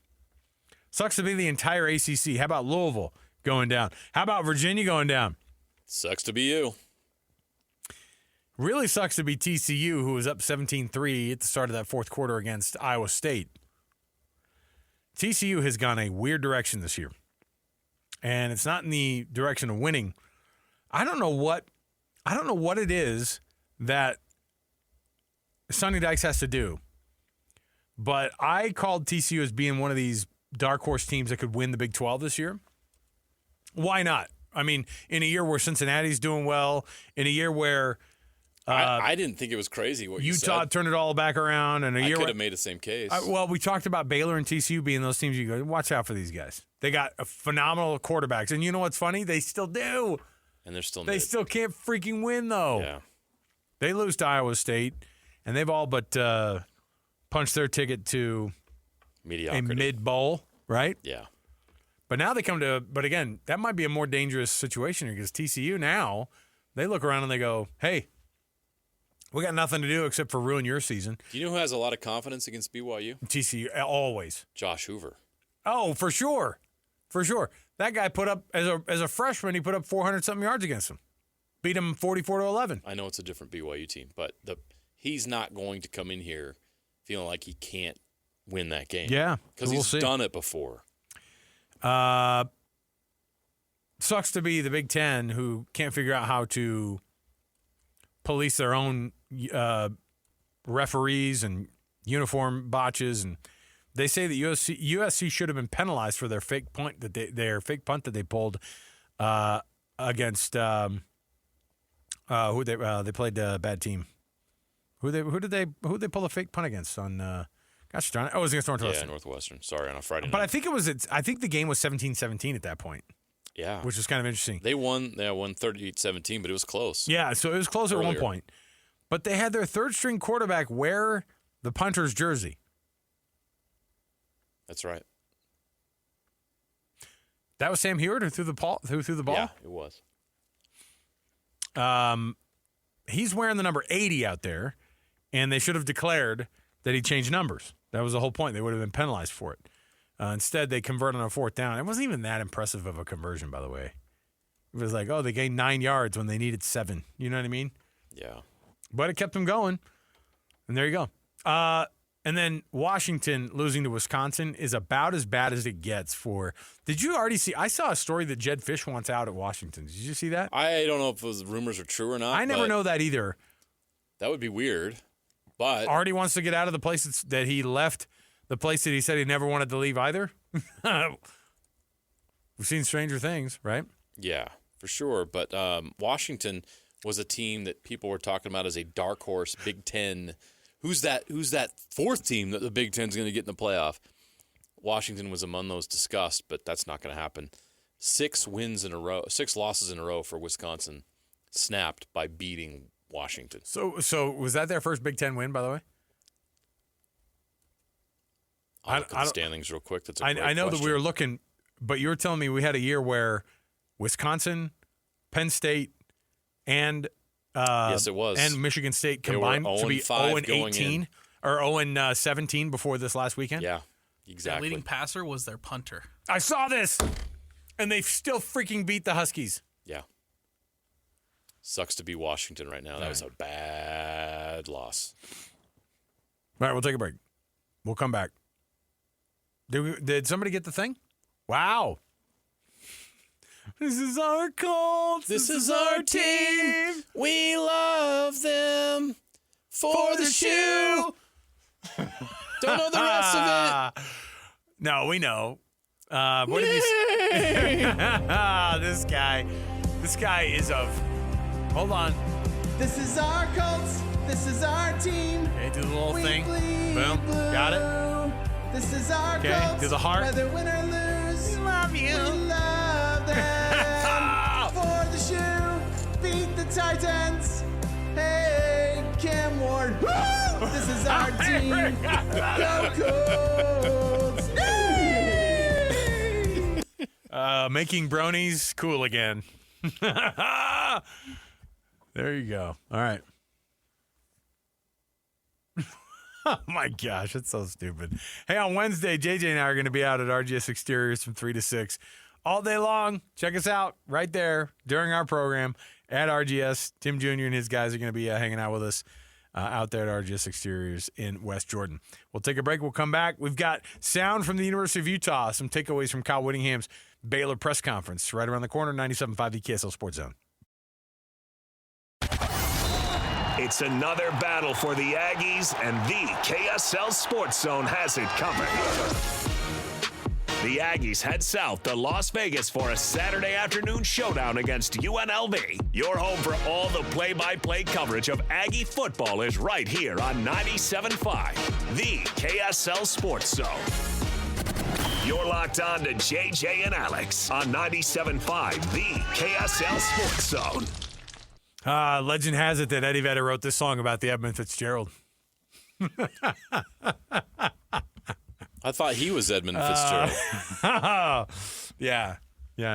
Sucks to be the entire ACC. How about Louisville going down? How about Virginia going down? Sucks to be you. Really sucks to be TCU, who was up 17-3 at the start of that fourth quarter against Iowa State. TCU has gone a weird direction this year, and it's not in the direction of winning. I don't know what it is that Sonny Dykes has to do, but I called TCU as being one of these dark horse teams that could win the Big 12 this year. Why not? I mean, in a year where Cincinnati's doing well, in a year where I didn't think it was crazy what you Utah said. turned it all back around, and I could have made the same case. Well, we talked about Baylor and TCU being those teams. You go, watch out for these guys. They got phenomenal quarterbacks, and you know what's funny? They still do. And they're still They still can't freaking win though. Yeah. They lose to Iowa State, and they've all but punched their ticket to mediocrity. A mid bowl, right? Yeah. But now they come to. But again, that might be a more dangerous situation here because TCU now they look around and they go, "Hey, we got nothing to do except for ruin your season." Do you know who has a lot of confidence against BYU? TCU, always. Josh Hoover. Oh, for sure. For sure. That guy put up, as a freshman, he put up 400-something yards against him. Beat him 44-11. I know it's a different BYU team, but he's not going to come in here feeling like he can't win that game. Yeah. Because we'll he's see. done it before. Sucks to be the Big Ten who can't figure out how to police their own referees and uniform botches, and they say that USC should have been penalized for their fake punt that they pulled against who they played a bad team. Who did they pull a fake punt against on? Gosh darn it! Oh, it was against Northwestern. Yeah, Northwestern. Sorry, on a Friday night. But I think I think the game was 17-17 at that point. Yeah, which was kind of interesting. They won 38-17, but it was close. Yeah, so it was close at one point. But they had their third string quarterback wear the punter's jersey. That's right. That was Sam Hewitt who threw the ball. Yeah, it was. He's wearing the number 80 out there, and they should have declared that he changed numbers. That was the whole point. They would have been penalized for it. Instead, they converted on a fourth down. It wasn't even that impressive of a conversion, by the way. It was like, oh, they gained 9 yards when they needed 7. You know what I mean? Yeah. But it kept them going, and there you go. And then Washington losing to Wisconsin is about as bad as it gets for – did you already see – I saw a story that Jed Fish wants out at Washington. Did you see that? I don't know if those rumors are true or not. I never know that either. That would be weird, but – Artie wants to get out of the place that he left, the place that he said he never wanted to leave either. We've seen stranger things, right? Yeah, for sure. But Washington was a team that people were talking about as a dark horse Big Ten. Who's that fourth team that the Big Ten's going to get in the playoff? Washington was among those discussed, but that's not going to happen. 6 losses in a row for Wisconsin, snapped by beating Washington. So was that their first Big Ten win, by the way? I'll look at the standings real quick. That's a great I know question. that we were looking, but you were telling me we had a year where Wisconsin, Penn State, and yes, it was, and Michigan State combined to be 0-18 or 0-17 before this last weekend. Yeah, exactly. Their leading passer was their punter. I saw this, and they still freaking beat the Huskies. Yeah. Sucks to be Washington right now. That was a bad loss. All right, we'll take a break. We'll come back. Did somebody get the thing? Wow. This is our Colts. This is our team. We love them for the shoe. Don't know the rest of it. No, we know. What did he say? This guy is of. Hold on. This is our Colts. This is our team. Okay, do the little thing. Boom. Got it. This is our Okay, Colts. do the heart. Whether win or lose, We love you. we love them. For the shoe, beat the Titans. Hey, Cam Ward. Woo! This is our team. Go Colts. Making bronies cool again. There you go. All right. Oh, my gosh. It's so stupid. Hey, on Wednesday, JJ and I are going to be out at RGS Exteriors from 3 to 6 all day long. Check us out right there during our program at RGS. Tim Jr. and his guys are going to be hanging out with us out there at RGS Exteriors in West Jordan. We'll take a break. We'll come back. We've got sound from the University of Utah, some takeaways from Kyle Whittingham's Baylor press conference right around the corner, 97.5 the KSL Sports Zone. It's another battle for the Aggies, and the KSL Sports Zone has it covered. The Aggies head south to Las Vegas for a Saturday afternoon showdown against UNLV. Your home for all the play-by-play coverage of Aggie football is right here on 97.5, the KSL Sports Zone. You're locked on to JJ and Alex on 97.5, the KSL Sports Zone. Legend has it that Eddie Vedder wrote this song about the Edmund Fitzgerald. I thought he was Edmund Fitzgerald. Yeah,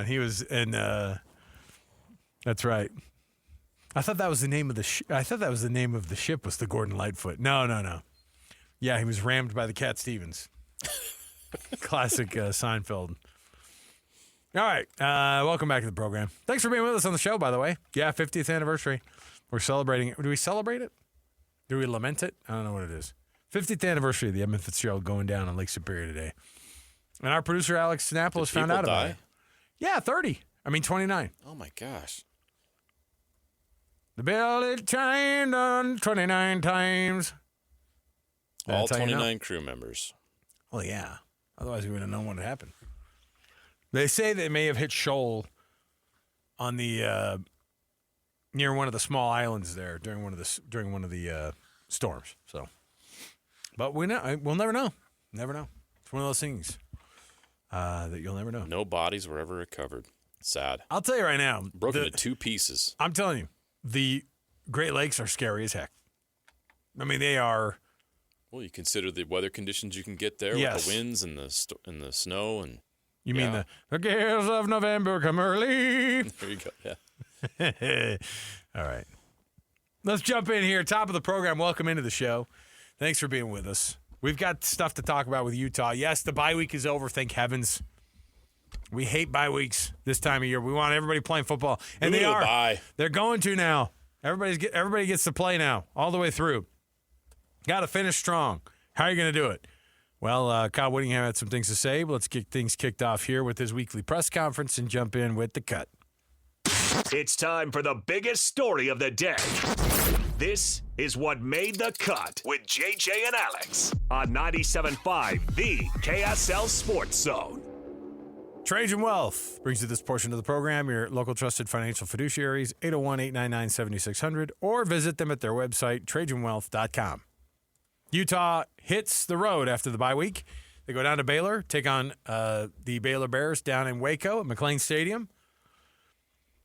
he was, and that's right. I thought that was the name of the. I thought that was the name of the ship. Was the Gordon Lightfoot? No. Yeah, he was rammed by the Cat Stevens. Classic Seinfeld. All right, welcome back to the program. Thanks for being with us on the show, by the way. Yeah, 50th anniversary. We're celebrating it. Do we celebrate it? Do we lament it? I don't know what it is. 50th anniversary of the Edmund Fitzgerald going down on Lake Superior today. And our producer, Alex Sinopoulos, found out about it. Yeah, 30. 29. Oh, my gosh. The bell it chimed on 29 times. All 29 crew members. Well, yeah. Otherwise, we wouldn't have known what had happened. They say they may have hit shoal on the near one of the small islands there during one of the storms. So, but we'll never know. Never know. It's one of those things that you'll never know. No bodies were ever recovered. Sad. I'll tell you right now. Broken into two pieces. I'm telling you, the Great Lakes are scary as heck. They are. Well, you consider the weather conditions you can get there with the winds and the snow and. You mean the gales of November come early? There you go. Yeah. All right. Let's jump in here. Top of the program. Welcome into the show. Thanks for being with us. We've got stuff to talk about with Utah. Yes, the bye week is over. Thank heavens. We hate bye weeks this time of year. We want everybody playing football, and they are. Bye. They're going to now. Everybody gets to play now, all the way through. Got to finish strong. How are you going to do it? Well, Kyle Whittingham had some things to say. But let's get things kicked off here with his weekly press conference and jump in with the cut. It's time for the biggest story of the day. This is what made the cut with JJ and Alex on 97.5, the KSL Sports Zone. Trajan Wealth brings you this portion of the program. Your local trusted financial fiduciaries, 801-899-7600, or visit them at their website, trajanwealth.com. Utah hits the road after the bye week. They go down to Baylor, take on the Baylor Bears down in Waco at McLean Stadium.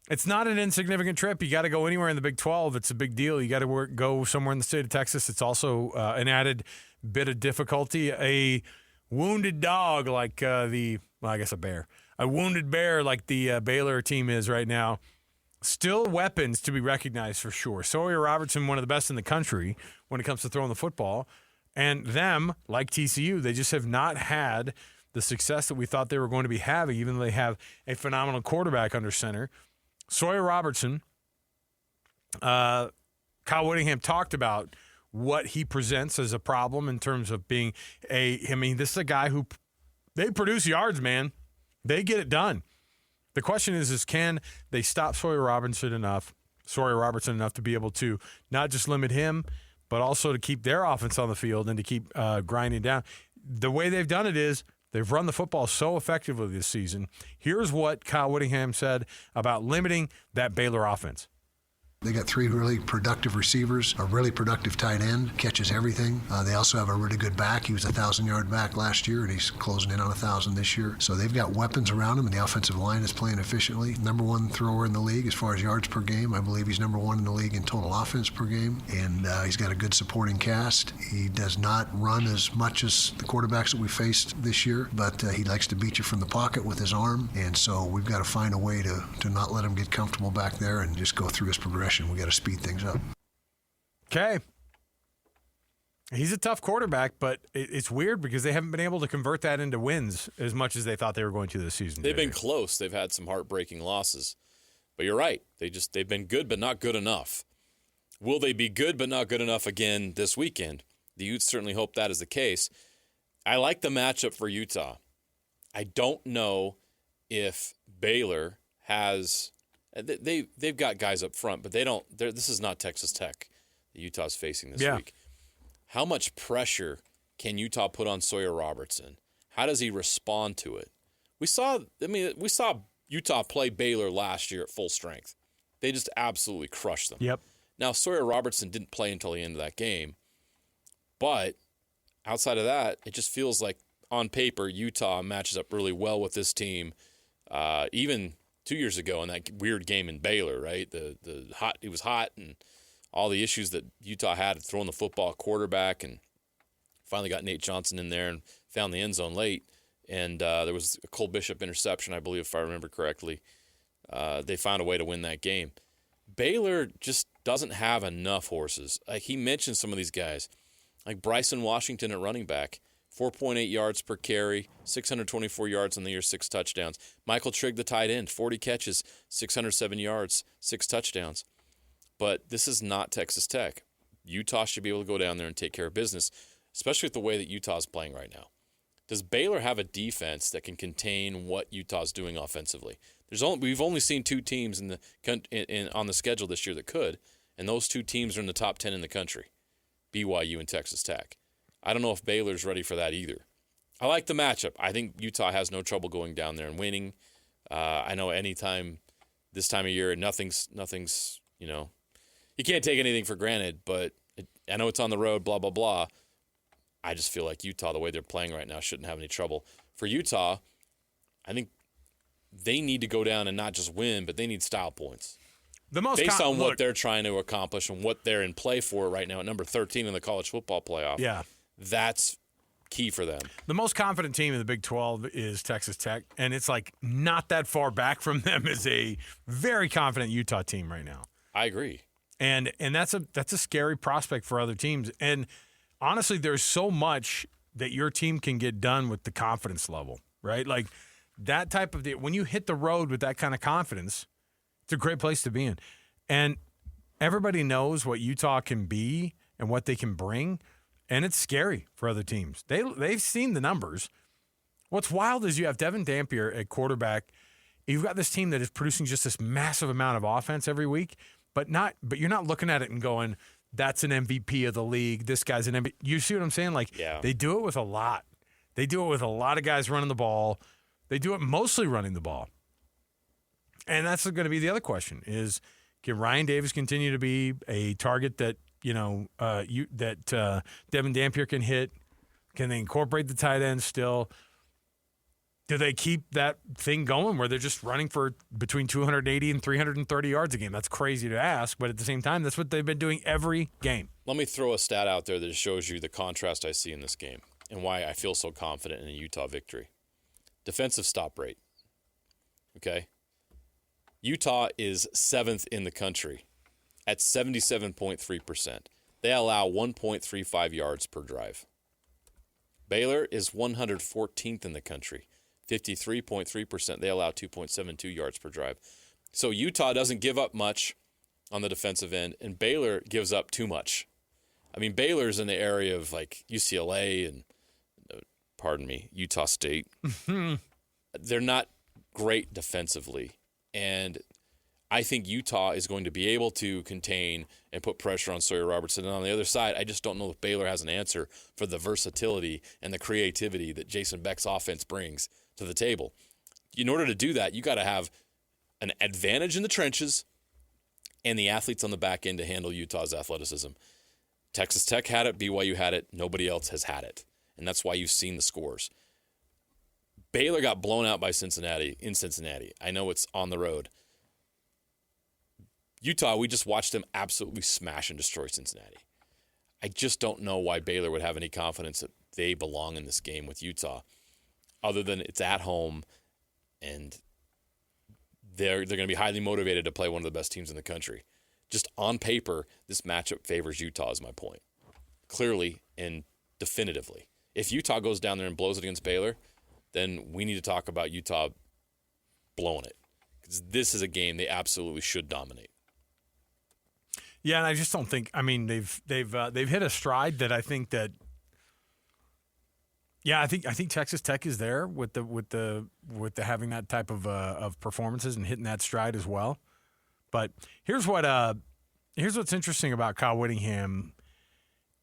It's not an insignificant trip. You got to go anywhere in the Big 12. It's a big deal. You got to go somewhere in the state of Texas. It's also an added bit of difficulty. A wounded dog like a bear. A wounded bear like the Baylor team is right now. Still weapons to be recognized for sure. Sawyer Robertson, one of the best in the country when it comes to throwing the football. And them, like TCU, they just have not had the success that we thought they were going to be having, even though they have a phenomenal quarterback under center. Sawyer Robertson Kyle Whittingham talked about what he presents as a problem in terms of being this is a guy who they produce yards, man. They get it done. The question is can they stop Sawyer Robertson enough to be able to not just limit him, but also to keep their offense on the field and to keep grinding down. The way they've done it is they've run the football so effectively this season. Here's what Kyle Whittingham said about limiting that Baylor offense. They got 3 really productive receivers, a really productive tight end, catches everything. They also have a really good back. He was a 1,000-yard back last year, and he's closing in on 1,000 this year. So they've got weapons around him, and the offensive line is playing efficiently. Number 1 thrower in the league as far as yards per game. I believe he's number 1 in the league in total offense per game, and he's got a good supporting cast. He does not run as much as the quarterbacks that we faced this year, but he likes to beat you from the pocket with his arm, and so we've got to find a way to not let him get comfortable back there and just go through his progression. We got to speed things up. Okay. He's a tough quarterback, but it's weird because they haven't been able to convert that into wins as much as they thought they were going to this season. They've been close. They've had some heartbreaking losses. But you're right. They've been good but not good enough. Will they be good but not good enough again this weekend? The Utes certainly hope that is the case. I like the matchup for Utah. I don't know if Baylor has they've got guys up front, but they don't. This is not Texas Tech that Utah's facing this week. How much pressure can Utah put on Sawyer Robertson? How does he respond to it? We saw Utah play Baylor last year at full strength. They just absolutely crushed them. Yep. Now Sawyer Robertson didn't play until the end of that game, but outside of that, it just feels like on paper Utah matches up really well with this team. Even 2 years ago in that weird game in Baylor, right? It was hot and all the issues that Utah had throwing the football quarterback, and finally got Nate Johnson in there and found the end zone late. And there was a Cole Bishop interception, I believe, if I remember correctly. They found a way to win that game. Baylor just doesn't have enough horses. Like he mentioned some of these guys, like Bryson Washington at running back. 4.8 yards per carry, 624 yards on the year, 6 touchdowns. Michael Trigg, the tight end, 40 catches, 607 yards, 6 touchdowns. But this is not Texas Tech. Utah should be able to go down there and take care of business, especially with the way that Utah's playing right now. Does Baylor have a defense that can contain what Utah's doing offensively? We've only seen 2 teams on the schedule this year that could, and those 2 teams are in the top 10 in the country, BYU and Texas Tech. I don't know if Baylor's ready for that either. I like the matchup. I think Utah has no trouble going down there and winning. I know anytime this time of year, nothing's you can't take anything for granted, but I know it's on the road, blah, blah, blah. I just feel like Utah, the way they're playing right now, shouldn't have any trouble. For Utah, I think they need to go down and not just win, but they need style points. Based on what they're trying to accomplish and what they're in play for right now at number 13 in the college football playoff. Yeah. That's key for them. The most confident team in the Big 12 is Texas Tech, and it's like not that far back from them is a very confident Utah team right now. I agree. And that's a scary prospect for other teams. And honestly, there's so much that your team can get done with the confidence level, right? Like that type of when you hit the road with that kind of confidence, it's a great place to be in. And everybody knows what Utah can be and what they can bring. And it's scary for other teams. They've seen the numbers. What's wild is you have Devin Dampier at quarterback. You've got this team that is producing just this massive amount of offense every week, but you're not looking at it and going, that's an MVP of the league. This guy's an MVP. You see what I'm saying? Like They do it with a lot. They do it with a lot of guys running the ball. They do it mostly running the ball. And that's going to be the other question is, can Ryan Davis continue to be a target that Devin Dampier can hit? Can they incorporate the tight end still? Do they keep that thing going where they're just running for between 280 and 330 yards a game? That's crazy to ask, but at the same time, that's what they've been doing every game. Let me throw a stat out there that shows you the contrast I see in this game and why I feel so confident in a Utah victory. Defensive stop rate. Okay? Utah is 7th in the country at 77.3%. They allow 1.35 yards per drive. Baylor is 114th in the country, 53.3%. They allow 2.72 yards per drive. So Utah doesn't give up much on the defensive end, and Baylor gives up too much. I mean, Baylor's in the area of like UCLA and, Utah State. They're not great defensively, and I think Utah is going to be able to contain and put pressure on Sawyer Robertson. And on the other side, I just don't know if Baylor has an answer for the versatility and the creativity that Jason Beck's offense brings to the table. In order to do that, you got to have an advantage in the trenches and the athletes on the back end to handle Utah's athleticism. Texas Tech had it, BYU had it, nobody else has had it. And that's why you've seen the scores. Baylor got blown out by Cincinnati in Cincinnati. I know it's on the road. Utah, we just watched them absolutely smash and destroy Cincinnati. I just don't know why Baylor would have any confidence that they belong in this game with Utah, other than it's at home and they're going to be highly motivated to play one of the best teams in the country. Just on paper, this matchup favors Utah is my point. Clearly and definitively. If Utah goes down there and blows it against Baylor, then we need to talk about Utah blowing it. Because this is a game they absolutely should dominate. Yeah, and I just don't think. I mean, they've hit a stride that I think that. Yeah, I think Texas Tech is there with the having that type of performances and hitting that stride as well. But here's what's interesting about Kyle Whittingham.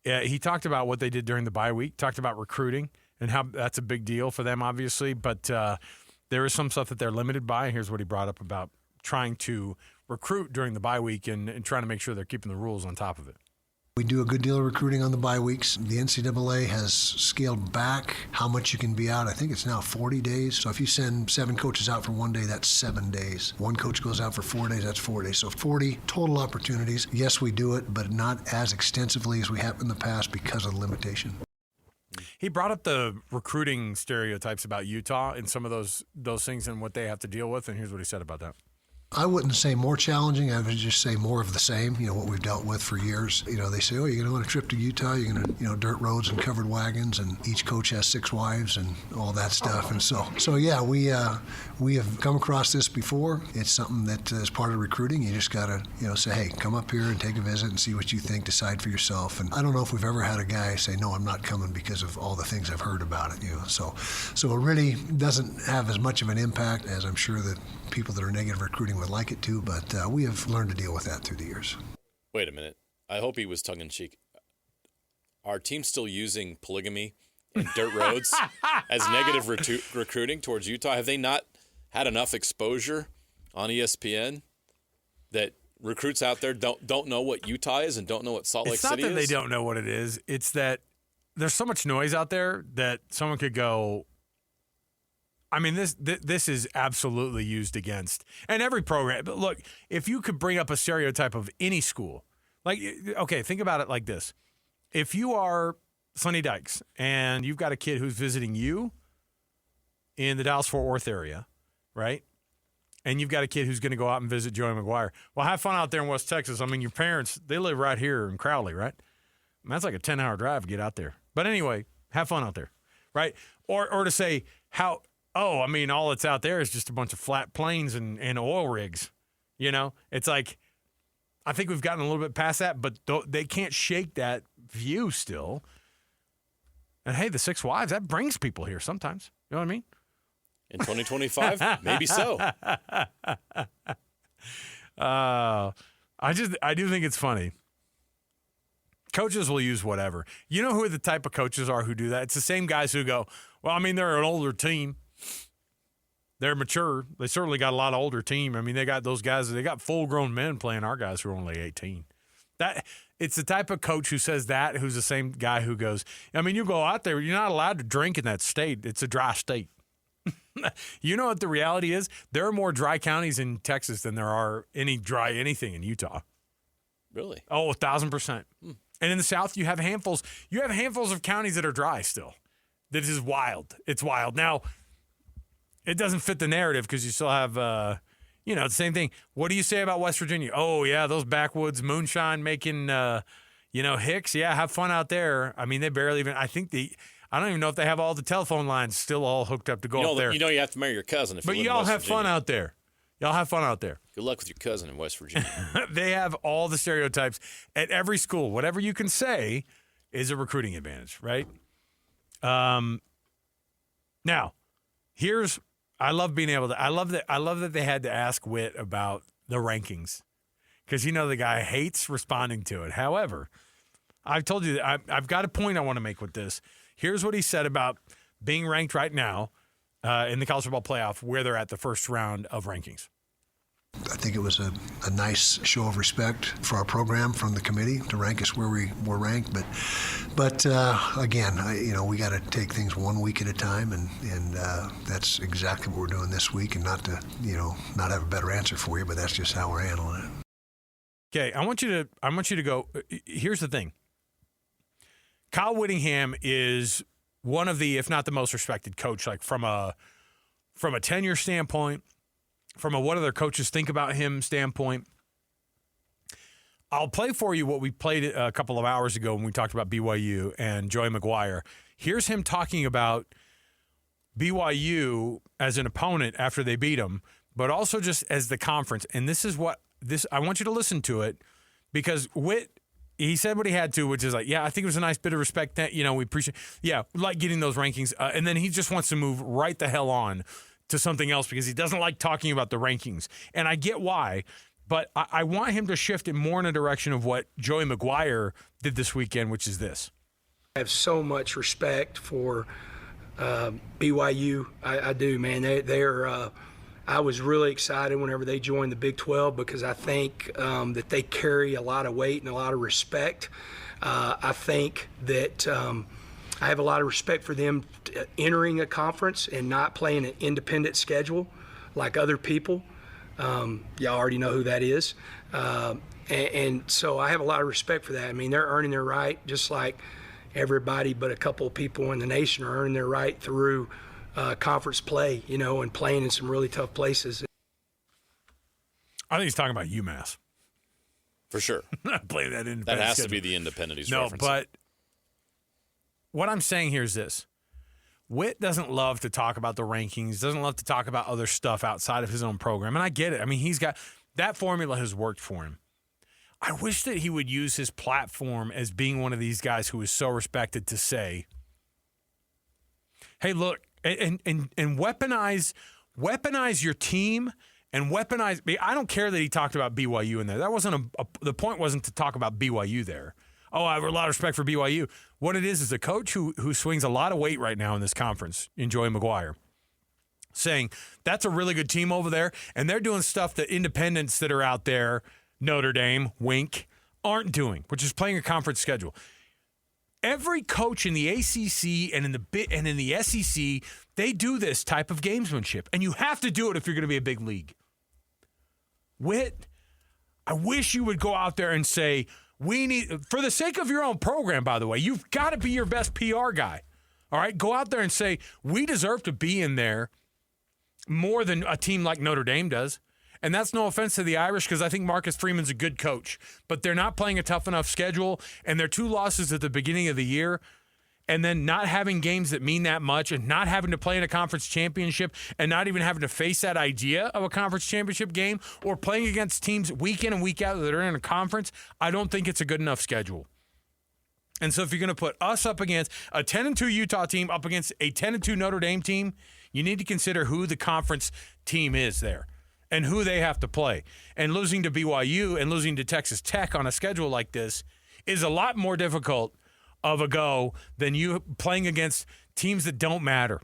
He talked about what they did during the bye week. Talked about recruiting and how that's a big deal for them, obviously. But there is some stuff that they're limited by. Here's what he brought up about trying to recruit during the bye week and trying to make sure they're keeping the rules on top of it. We do a good deal of recruiting on the bye weeks. The NCAA has scaled back how much you can be out. I think it's now 40 days. So if you send 7 coaches out for 1 day, that's 7 days. One coach goes out for 4 days, that's 4 days. So 40 total opportunities. Yes, we do it, but not as extensively as we have in the past because of the limitation. He brought up the recruiting stereotypes about Utah and some of those things and what they have to deal with, and here's what he said about that. I wouldn't say more challenging. I would just say more of the same, what we've dealt with for years. They say, oh, you're going to want a trip to Utah. You're going to, dirt roads and covered wagons, and each coach has 6 wives and all that stuff. And so yeah, we have come across this before. It's something that is part of recruiting. You just got to, say, hey, come up here and take a visit and see what you think, decide for yourself. And I don't know if we've ever had a guy say, no, I'm not coming because of all the things I've heard about it, So it really doesn't have as much of an impact as I'm sure that people that are negative recruiting would like it to, but we have learned to deal with that through the years. Wait a minute. I hope he was tongue-in-cheek. Are teams still using polygamy and dirt roads as negative recruiting towards Utah? Have they not had enough exposure on ESPN that recruits out there don't know what Utah is and don't know what Salt Lake City is? It's not that they don't know what it is. It's that there's so much noise out there that someone could go, I mean, this is absolutely used against. And every program. But look, if you could bring up a stereotype of any school, okay, think about it like this. If you are Sonny Dykes and you've got a kid who's visiting you in the Dallas-Fort Worth area, right? And you've got a kid who's going to go out and visit Joey McGuire. Well, have fun out there in West Texas. I mean, your parents, they live right here in Crowley, right? I mean, that's like a 10-hour drive to get out there. But anyway, have fun out there, right? Or to say how... Oh, I mean, all that's out there is just a bunch of flat plains and oil rigs. It's like, I think we've gotten a little bit past that, but they can't shake that view still. And hey, the 6 wives, that brings people here sometimes. You know what I mean? In 2025, maybe so. I do think it's funny. Coaches will use whatever. You know who the type of coaches are who do that? It's the same guys who go, well, I mean, they're an older team. They're mature. They certainly got a lot of older team. I mean, they got those guys. They got full-grown men playing our guys who are only 18. It's the type of coach who says that, who's the same guy who goes, I mean, you go out there, you're not allowed to drink in that state. It's a dry state. You know what the reality is? There are more dry counties in Texas than there are any dry anything in Utah. Really? Oh, 1,000%. And in the South, you have handfuls. You have handfuls of counties that are dry still. This is wild. It's wild. Now, it doesn't fit the narrative because you still have, the same thing. What do you say about West Virginia? Oh, yeah, those backwoods moonshine making, hicks. Yeah, have fun out there. I mean, they barely even, I don't even know if they have all the telephone lines still all hooked up to go up there. You have to marry your cousin if you live in all West have Virginia. fun out there. Y'all have fun out there. Good luck with your cousin in West Virginia. They have all the stereotypes at every school. Whatever you can say is a recruiting advantage, right? Now, I love being able to. I love that they had to ask Witt about the rankings because the guy hates responding to it. However, I've told you that I've got a point I want to make with this. Here's what he said about being ranked right now in the college football playoff, where they're at the first round of rankings. I think it was a nice show of respect for our program from the committee to rank us where we were ranked. But again, we got to take things 1 week at a time, and that's exactly what we're doing this week. And not to not have a better answer for you, but that's just how we're handling it. Okay, I want you to go. Here's the thing. Kyle Whittingham is one of the, if not the most respected coach, like from a tenure standpoint. From a what other coaches think about him standpoint. I'll play for you what we played a couple of hours ago when we talked about BYU and Joey McGuire. Here's him talking about BYU as an opponent after they beat him, but also just as the conference. And I want you to listen to it because he said what he had to, which is like, yeah, I think it was a nice bit of respect that, we appreciate, we like getting those rankings. And then he just wants to move right the hell on to something else because he doesn't like talking about the rankings. And I get why, but I want him to shift it more in a direction of what Joey McGuire did this weekend, which is this. I have so much respect for BYU. I do, man. I was really excited whenever they joined the Big 12 because I think that they carry a lot of weight and a lot of respect. I think that I have a lot of respect for them entering a conference and not playing an independent schedule like other people. Y'all already know who that is. And so I have a lot of respect for that. I mean, they're earning their right just like everybody but a couple of people in the nation are earning their right through conference play, and playing in some really tough places. I think he's talking about UMass. For sure. Play that independent That has schedule. to be the independent he's No, referencing. but what I'm saying here is this. Witt doesn't love to talk about the rankings, doesn't love to talk about other stuff outside of his own program. And I get it. I mean, he's got that formula has worked for him. I wish that he would use his platform as being one of these guys who is so respected to say, hey, look, and weaponize your team and weaponize. I don't care that he talked about BYU in there. That wasn't the point wasn't to talk about BYU there. Oh, I have a lot of respect for BYU. What it is a coach who swings a lot of weight right now in this conference, in Joey McGuire, saying that's a really good team over there, and they're doing stuff that independents that are out there, Notre Dame, wink, aren't doing, which is playing a conference schedule. Every coach in the ACC and in the SEC, they do this type of gamesmanship, and you have to do it if you're going to be a big league. Witt, I wish you would go out there and say, we need, for the sake of your own program, by the way, you've got to be your best PR guy. All right? Go out there and say, we deserve to be in there more than a team like Notre Dame does. And that's no offense to the Irish because I think Marcus Freeman's a good coach. But they're not playing a tough enough schedule, and their 2 losses at the beginning of the year, and then not having games that mean that much and not having to play in a conference championship and not even having to face that idea of a conference championship game or playing against teams week in and week out that are in a conference, I don't think it's a good enough schedule. And so if you're going to put us up against a 10-2 Utah team up against a 10-2 Notre Dame team, you need to consider who the conference team is there and who they have to play. And losing to BYU and losing to Texas Tech on a schedule like this is a lot more difficult of a go than you playing against teams that don't matter.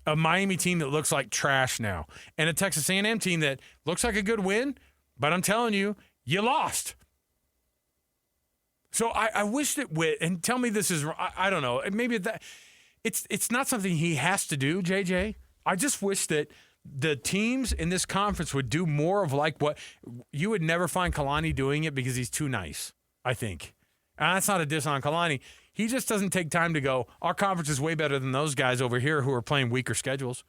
A Miami team that looks like trash now, and a Texas A&M team that looks like a good win, but I'm telling you, you lost. So I wish that Witt, and tell me this is, I don't know, maybe that it's not something he has to do, JJ. I just wish that the teams in this conference would do more of like what you would never find Kalani doing it because he's too nice, I think. And that's not a diss on Kalani. He just doesn't take time to go, our conference is way better than those guys over here who are playing weaker schedules.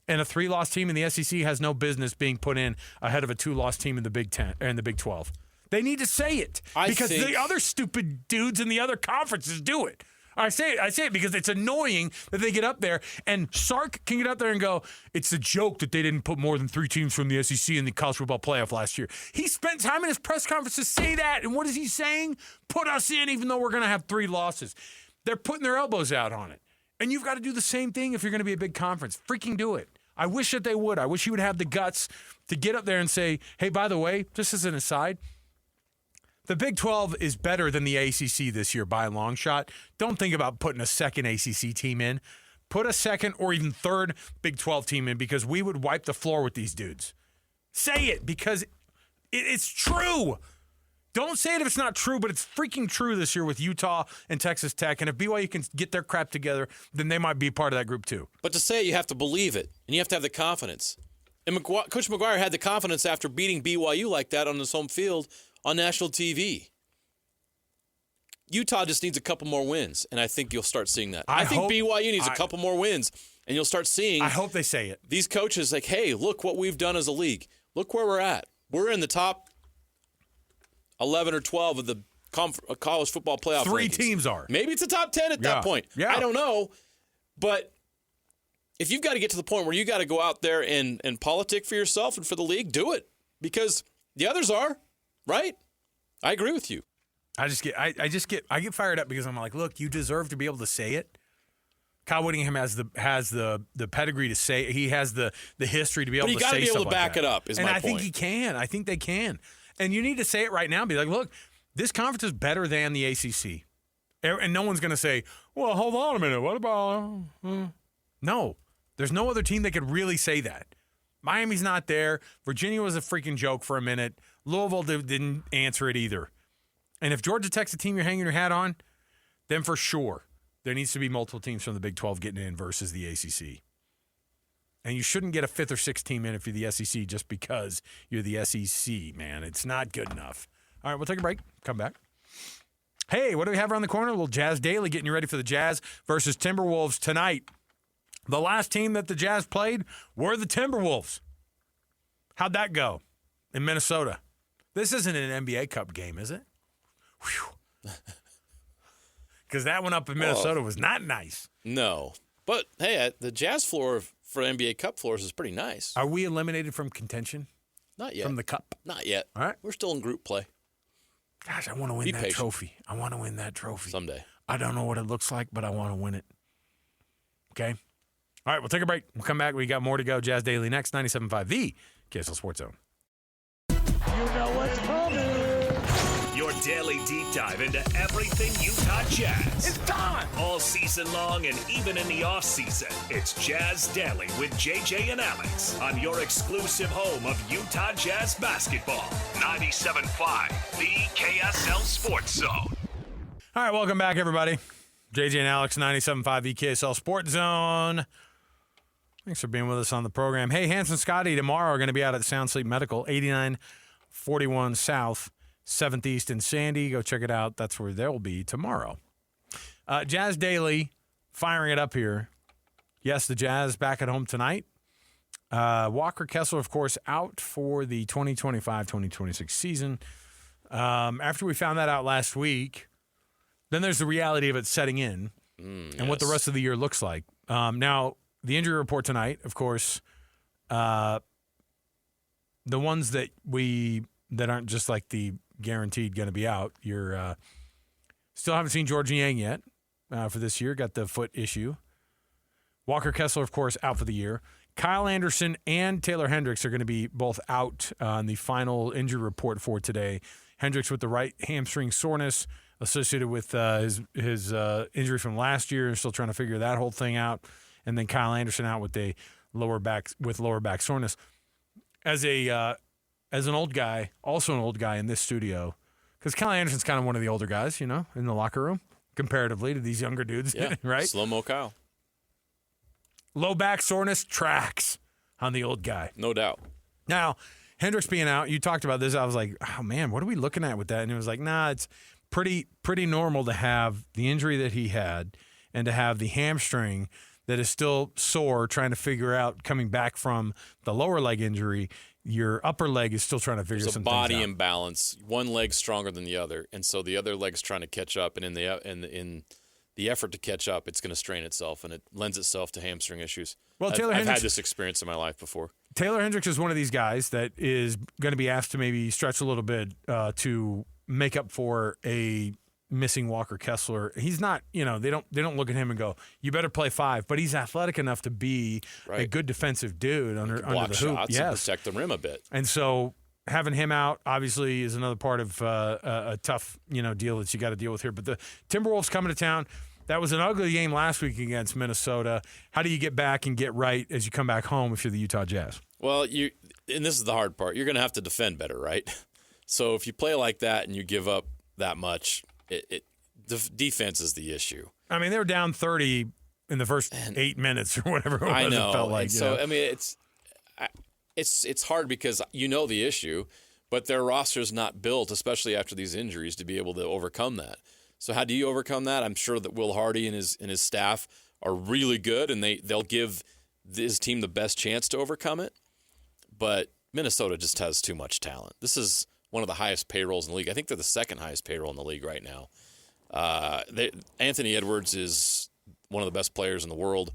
And a 3-loss team in the SEC has no business being put in ahead of a 2-loss team in the Big 10 and the Big 12. They need to say it because the other stupid dudes in the other conferences do it. I say it because it's annoying that they get up there and Sark can get up there and go, it's a joke that they didn't put more than 3 teams from the SEC in the college football playoff last year. He spent time in his press conference to say that, and what is he saying? Put us in even though we're going to have 3 losses. They're putting their elbows out on it. And you've got to do the same thing if you're going to be a big conference. Freaking do it. I wish that they would. I wish he would have the guts to get up there and say, hey, by the way, just as an aside, the Big 12 is better than the ACC this year by a long shot. Don't think about putting a second ACC team in. Put a second or even third Big 12 team in because we would wipe the floor with these dudes. Say it because it's true. Don't say it if it's not true, but it's freaking true this year with Utah and Texas Tech. And if BYU can get their crap together, then they might be part of that group too. But to say it, you have to believe it, and you have to have the confidence. And Coach McGuire had the confidence after beating BYU like that on his home field on national TV. Utah just needs a couple more wins, and I think you'll start seeing that. I think BYU needs a couple more wins, and you'll start seeing. I hope they say it. These coaches like, hey, look what we've done as a league. Look where we're at. We're in the top 11 or 12 of the college football playoff 3 rankings. teams are. Maybe it's a top 10 at that point. Yeah. I don't know. But if you've got to get to the point where you got to go out there and politic for yourself and for the league, do it. Because the others are, right? I agree with you. I get fired up because I'm like, look, you deserve to be able to say it. Kyle Whittingham has the pedigree to say. He has the history to be able to say stuff like that. But you got to be able to back it up, is my point. And I think he can. I think they can. And you need to say it right now and be like, look, this conference is better than the ACC. And no one's going to say, well, hold on a minute. What about... No. There's no other team that could really say that. Miami's not there. Virginia was a freaking joke for a minute. Louisville didn't answer it either. And if Georgia Tech's a team you're hanging your hat on, then for sure there needs to be multiple teams from the Big 12 getting in versus the ACC. And you shouldn't get a 5th or 6th team in if you're the SEC just because you're the SEC, man. It's not good enough. All right, we'll take a break. Come back. Hey, what do we have around the corner? A little Jazz Daily getting you ready for the Jazz versus Timberwolves tonight. The last team that the Jazz played were the Timberwolves. How'd that go in Minnesota? This isn't an NBA Cup game, is it? Whew. Because that one up in Minnesota was not nice. No. But, hey, the Jazz floor for NBA Cup floors is pretty nice. Are we eliminated from contention? Not yet. From the Cup? Not yet. All right. We're still in group play. Gosh, I want to win that trophy. I want to win that trophy. Someday. I don't know what it looks like, but I want to win it. Okay? All right, we'll take a break. We'll come back. We got more to go. Jazz Daily next, 97.5, the KSL Sports Zone. You know what's coming. Your daily deep dive into everything Utah Jazz. It's time! All season long and even in the off-season. It's Jazz Daily with JJ and Alex on your exclusive home of Utah Jazz basketball. 97.5, the KSL Sports Zone. All right, welcome back, everybody. JJ and Alex, 97.5, the KSL Sports Zone. Thanks for being with us on the program. Hey, Hans and Scotty tomorrow are going to be out at Sound Sleep Medical, 8941 South, 7th East in Sandy. Go check it out. That's where they'll be tomorrow. Jazz Daily, firing it up here. Yes, the Jazz back at home tonight. Walker Kessler, of course, out for the 2025-2026 season. After we found that out last week, then there's the reality of it setting in and what the rest of the year looks like. Now, the injury report tonight, of course, the ones that aren't just like the guaranteed going to be out. You're still haven't seen George Niang yet for this year. Got the foot issue. Walker Kessler, of course, out for the year. Kyle Anderson and Taylor Hendricks are going to be both out on the final injury report for today. Hendricks with the right hamstring soreness associated with his injury from last year. Still trying to figure that whole thing out. And then Kyle Anderson out with lower back soreness. As an old guy, also an old guy in this studio, because Kyle Anderson's kind of one of the older guys, in the locker room, comparatively to these younger dudes, right? Slow-mo Kyle. Low back soreness tracks on the old guy. No doubt. Now, Hendricks being out, you talked about this. I was like, oh, man, what are we looking at with that? And it was like, nah, it's pretty normal to have the injury that he had and to have the hamstring that is still sore, trying to figure out coming back from the lower leg injury. Your upper leg is still trying to figure some things out. There's a body imbalance. One leg's stronger than the other, and so the other leg's trying to catch up. And in the effort to catch up, it's going to strain itself, and it lends itself to hamstring issues. Well, I've had this experience in my life before. Taylor Hendricks is one of these guys that is going to be asked to maybe stretch a little bit to make up for a missing Walker Kessler. He's not, they don't look at him and go, you better play 5, but he's athletic enough to be a good defensive dude under the hoop. Shots and protect the rim a bit. And so having him out obviously is another part of a tough, deal that you got to deal with here. But the Timberwolves coming to town. That was an ugly game last week against Minnesota. How do you get back and get right as you come back home if you're the Utah Jazz? Well, and this is the hard part. You're going to have to defend better, right? So if you play like that and you give up that much, the defense is the issue. I mean, they were down 30 in the first 8 minutes or whatever it was. I know. It felt like. And so, I mean, it's hard because you know the issue, but their roster's not built, especially after these injuries, to be able to overcome that. So how do you overcome that? I'm sure that Will Hardy and his staff are really good, and they'll give his team the best chance to overcome it. But Minnesota just has too much talent. This is one of the highest payrolls in the league. I think they're the second highest payroll in the league right now. Anthony Edwards is one of the best players in the world.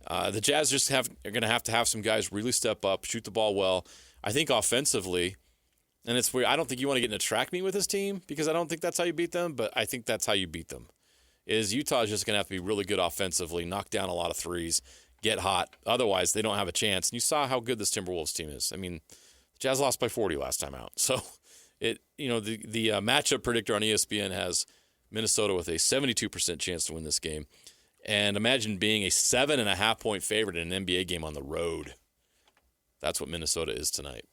The Jazz just are going to have some guys really step up, shoot the ball well. I think offensively, and it's weird, I don't think you want to get in a track meet with this team because I don't think that's how you beat them, but I think that's how you beat them. Is Utah is just going to have to be really good offensively, knock down a lot of threes, get hot. Otherwise, they don't have a chance. And you saw how good this Timberwolves team is. I mean, the Jazz lost by 40 last time out. So, the matchup predictor on ESPN has Minnesota with a 72% chance to win this game. And imagine being a 7.5-point favorite in an NBA game on the road. That's what Minnesota is tonight.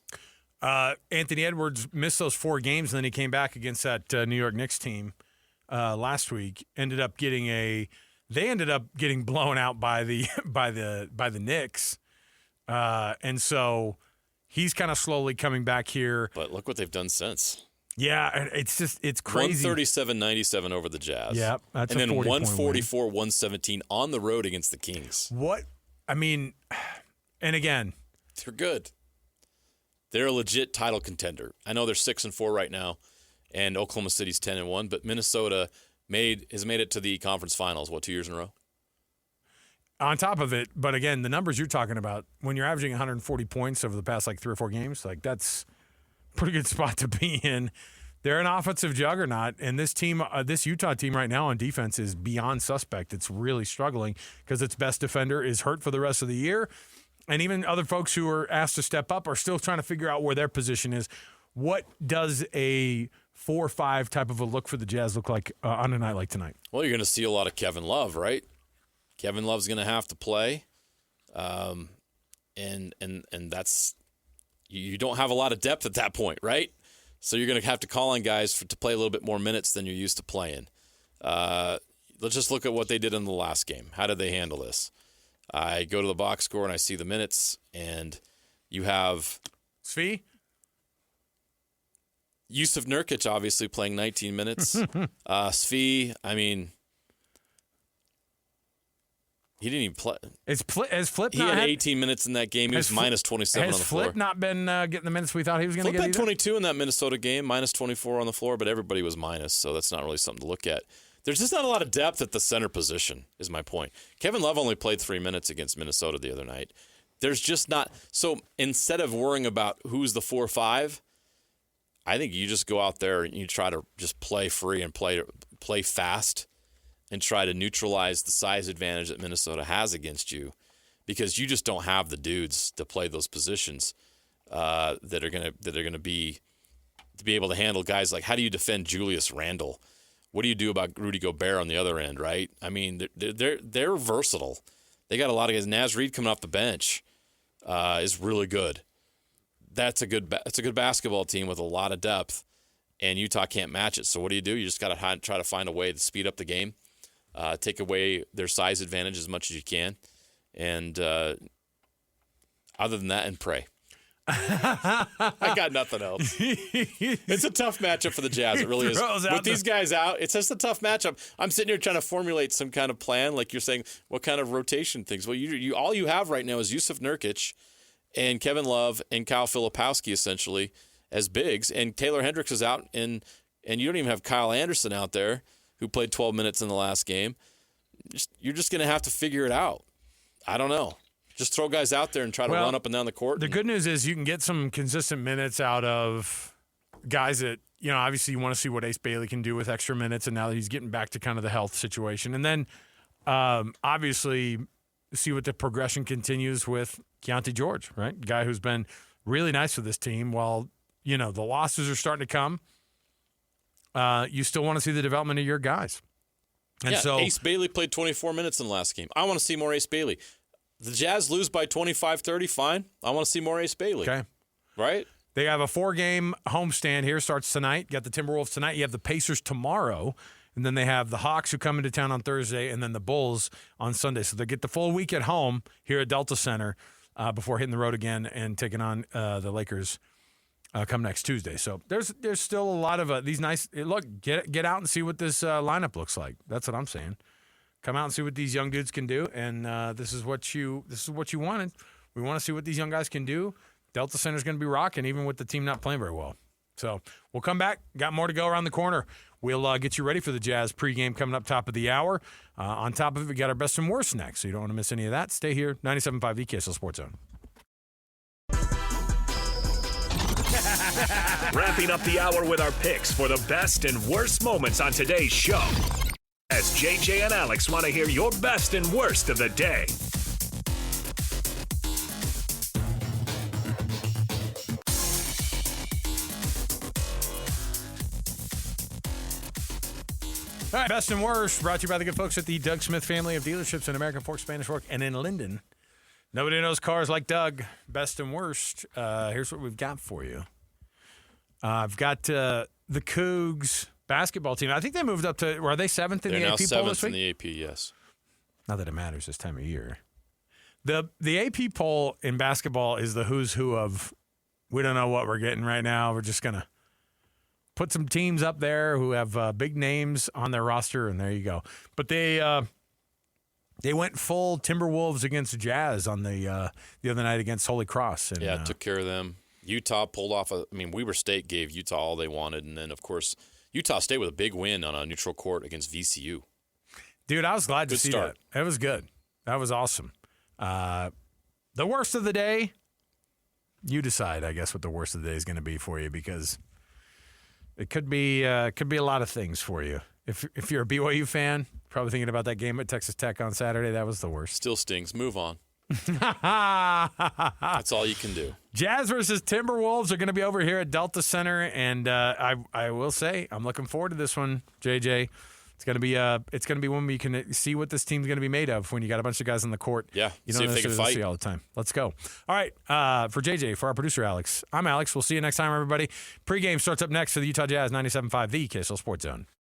Anthony Edwards missed those 4 games, and then he came back against that New York Knicks team last week. They ended up getting blown out by the Knicks, and so he's kind of slowly coming back here. But look what they've done since. Yeah, it's crazy. 137-97 over the Jazz. Yeah, that's and then 144-117 on the road against the Kings. What? I mean, and again, they're good. They're a legit title contender. I know they're 6-4 right now, and Oklahoma City's 10-1, but Minnesota has made it to the conference finals, 2 years in a row? On top of it, but again, the numbers you're talking about, when you're averaging 140 points over the past 3 or 4 games, that's a pretty good spot to be in. They're an offensive juggernaut, and this team, this Utah team right now on defense is beyond suspect. It's really struggling because its best defender is hurt for the rest of the year. And even other folks who are asked to step up are still trying to figure out where their position is. What does a 4-5 type of a look for the Jazz look like on a night like tonight? Well, you're going to see a lot of Kevin Love, right? Kevin Love's going to have to play, and that's you don't have a lot of depth at that point, right? So you're going to have to call on guys to play a little bit more minutes than you're used to playing. Let's just look at what they did in the last game. How did they handle this? I go to the box score and I see the minutes, and you have Svi? Yusuf Nurkic obviously playing 19 minutes. Svi, I mean, he didn't even play. Has Flip he had 18 minutes in that game. He was minus 27 on the floor. Has Flip not been getting the minutes we thought he was going to get? Flip had 22 in that Minnesota game, minus 24 on the floor, but everybody was minus, so that's not really something to look at. There's just not a lot of depth at the center position, is my point. Kevin Love only played 3 minutes against Minnesota the other night. There's just not – so instead of worrying about who's the 4-5, I think you just go out there and you try to just play free and play fast and try to neutralize the size advantage that Minnesota has against you, because you just don't have the dudes to play those positions that are gonna be able to handle guys like, how do you defend Julius Randle? What do you do about Rudy Gobert on the other end, right? I mean, they're versatile. They got a lot of guys. Naz Reid coming off the bench is really good. That's a good basketball team with a lot of depth, and Utah can't match it. So what do? You just got to try to find a way to speed up the game, take away their size advantage as much as you can, and other than that, and pray. I got nothing else. It's a tough matchup for the Jazz. It really is. With these guys out, it's just a tough matchup. I'm sitting here trying to formulate some kind of plan, like you're saying, what kind of rotation things. Well, you all you have right now is Yusuf Nurkic and Kevin Love and Kyle Filipowski essentially as bigs, and Taylor Hendricks is out, and you don't even have Kyle Anderson out there, who played 12 minutes in the last game. you're just going to have to figure it out. I don't know. Just throw guys out there and try to run up and down the court. The good news is you can get some consistent minutes out of guys that, obviously you want to see what Ace Bailey can do with extra minutes, and now that he's getting back to kind of the health situation. And then obviously see what the progression continues with Keontae George, right? Guy who's been really nice for this team while, the losses are starting to come. You still want to see the development of your guys. And so Ace Bailey played 24 minutes in the last game. I want to see more Ace Bailey. The Jazz lose by 25-30, fine. I want to see more Ace Bailey. Okay. Right? They have a 4-game homestand here. Starts tonight. You got the Timberwolves tonight. You have the Pacers tomorrow. And then they have the Hawks who come into town on Thursday, and then the Bulls on Sunday. So they get the full week at home here at Delta Center before hitting the road again and taking on the Lakers come next Tuesday. So there's still a lot of these nice look. Get out and see what this lineup looks like. That's what I'm saying. Come out and see what these young dudes can do, and this is what you wanted. We want to see what these young guys can do. Delta Center's going to be rocking, even with the team not playing very well. So we'll come back. Got more to go around the corner. We'll get you ready for the Jazz pregame coming up top of the hour. On top of it, we got our best and worst next, so you don't want to miss any of that. Stay here, 97.5 the KSL Sports Zone. Wrapping up the hour with our picks for the best and worst moments on today's show. As JJ and Alex want to hear your best and worst of the day. All right, best and worst brought to you by the good folks at the Doug Smith family of dealerships in American Fork, Spanish Fork, and in Linden. Nobody knows cars like Doug. Best and worst. Here's what we've got for you. I've got the Cougs basketball team. I think they moved up to, are they 7th in the AP poll this week? They're now 7th in the AP, yes. Not that it matters this time of year. The AP poll in basketball is the who's who of, we don't know what we're getting right now. We're just going to put some teams up there who have big names on their roster, and there you go. But they went full Timberwolves against Jazz on the other night against Holy Cross. And, took care of them. Utah pulled off Weber State gave Utah all they wanted, and then, of course, Utah State with a big win on a neutral court against VCU. Dude, I was glad to see that. It was good. That was awesome. The worst of the day, you decide, I guess, what the worst of the day is going to be for you, because it could be a lot of things for you. If you're a BYU fan, probably thinking about that game at Texas Tech on Saturday, that was the worst. Still stings. Move on. That's all you can do. Jazz versus Timberwolves are going to be over here at Delta Center, and I will say I'm looking forward to this one, JJ. It's going to be one we can see what this team's going to be made of when you got a bunch of guys on the court. Yeah, you don't see if they can fight see all the time. Let's go. All right, for JJ, for our producer Alex, I'm Alex. We'll see you next time, everybody. Pregame starts up next for the Utah Jazz, 97.5 the KSL Sports Zone.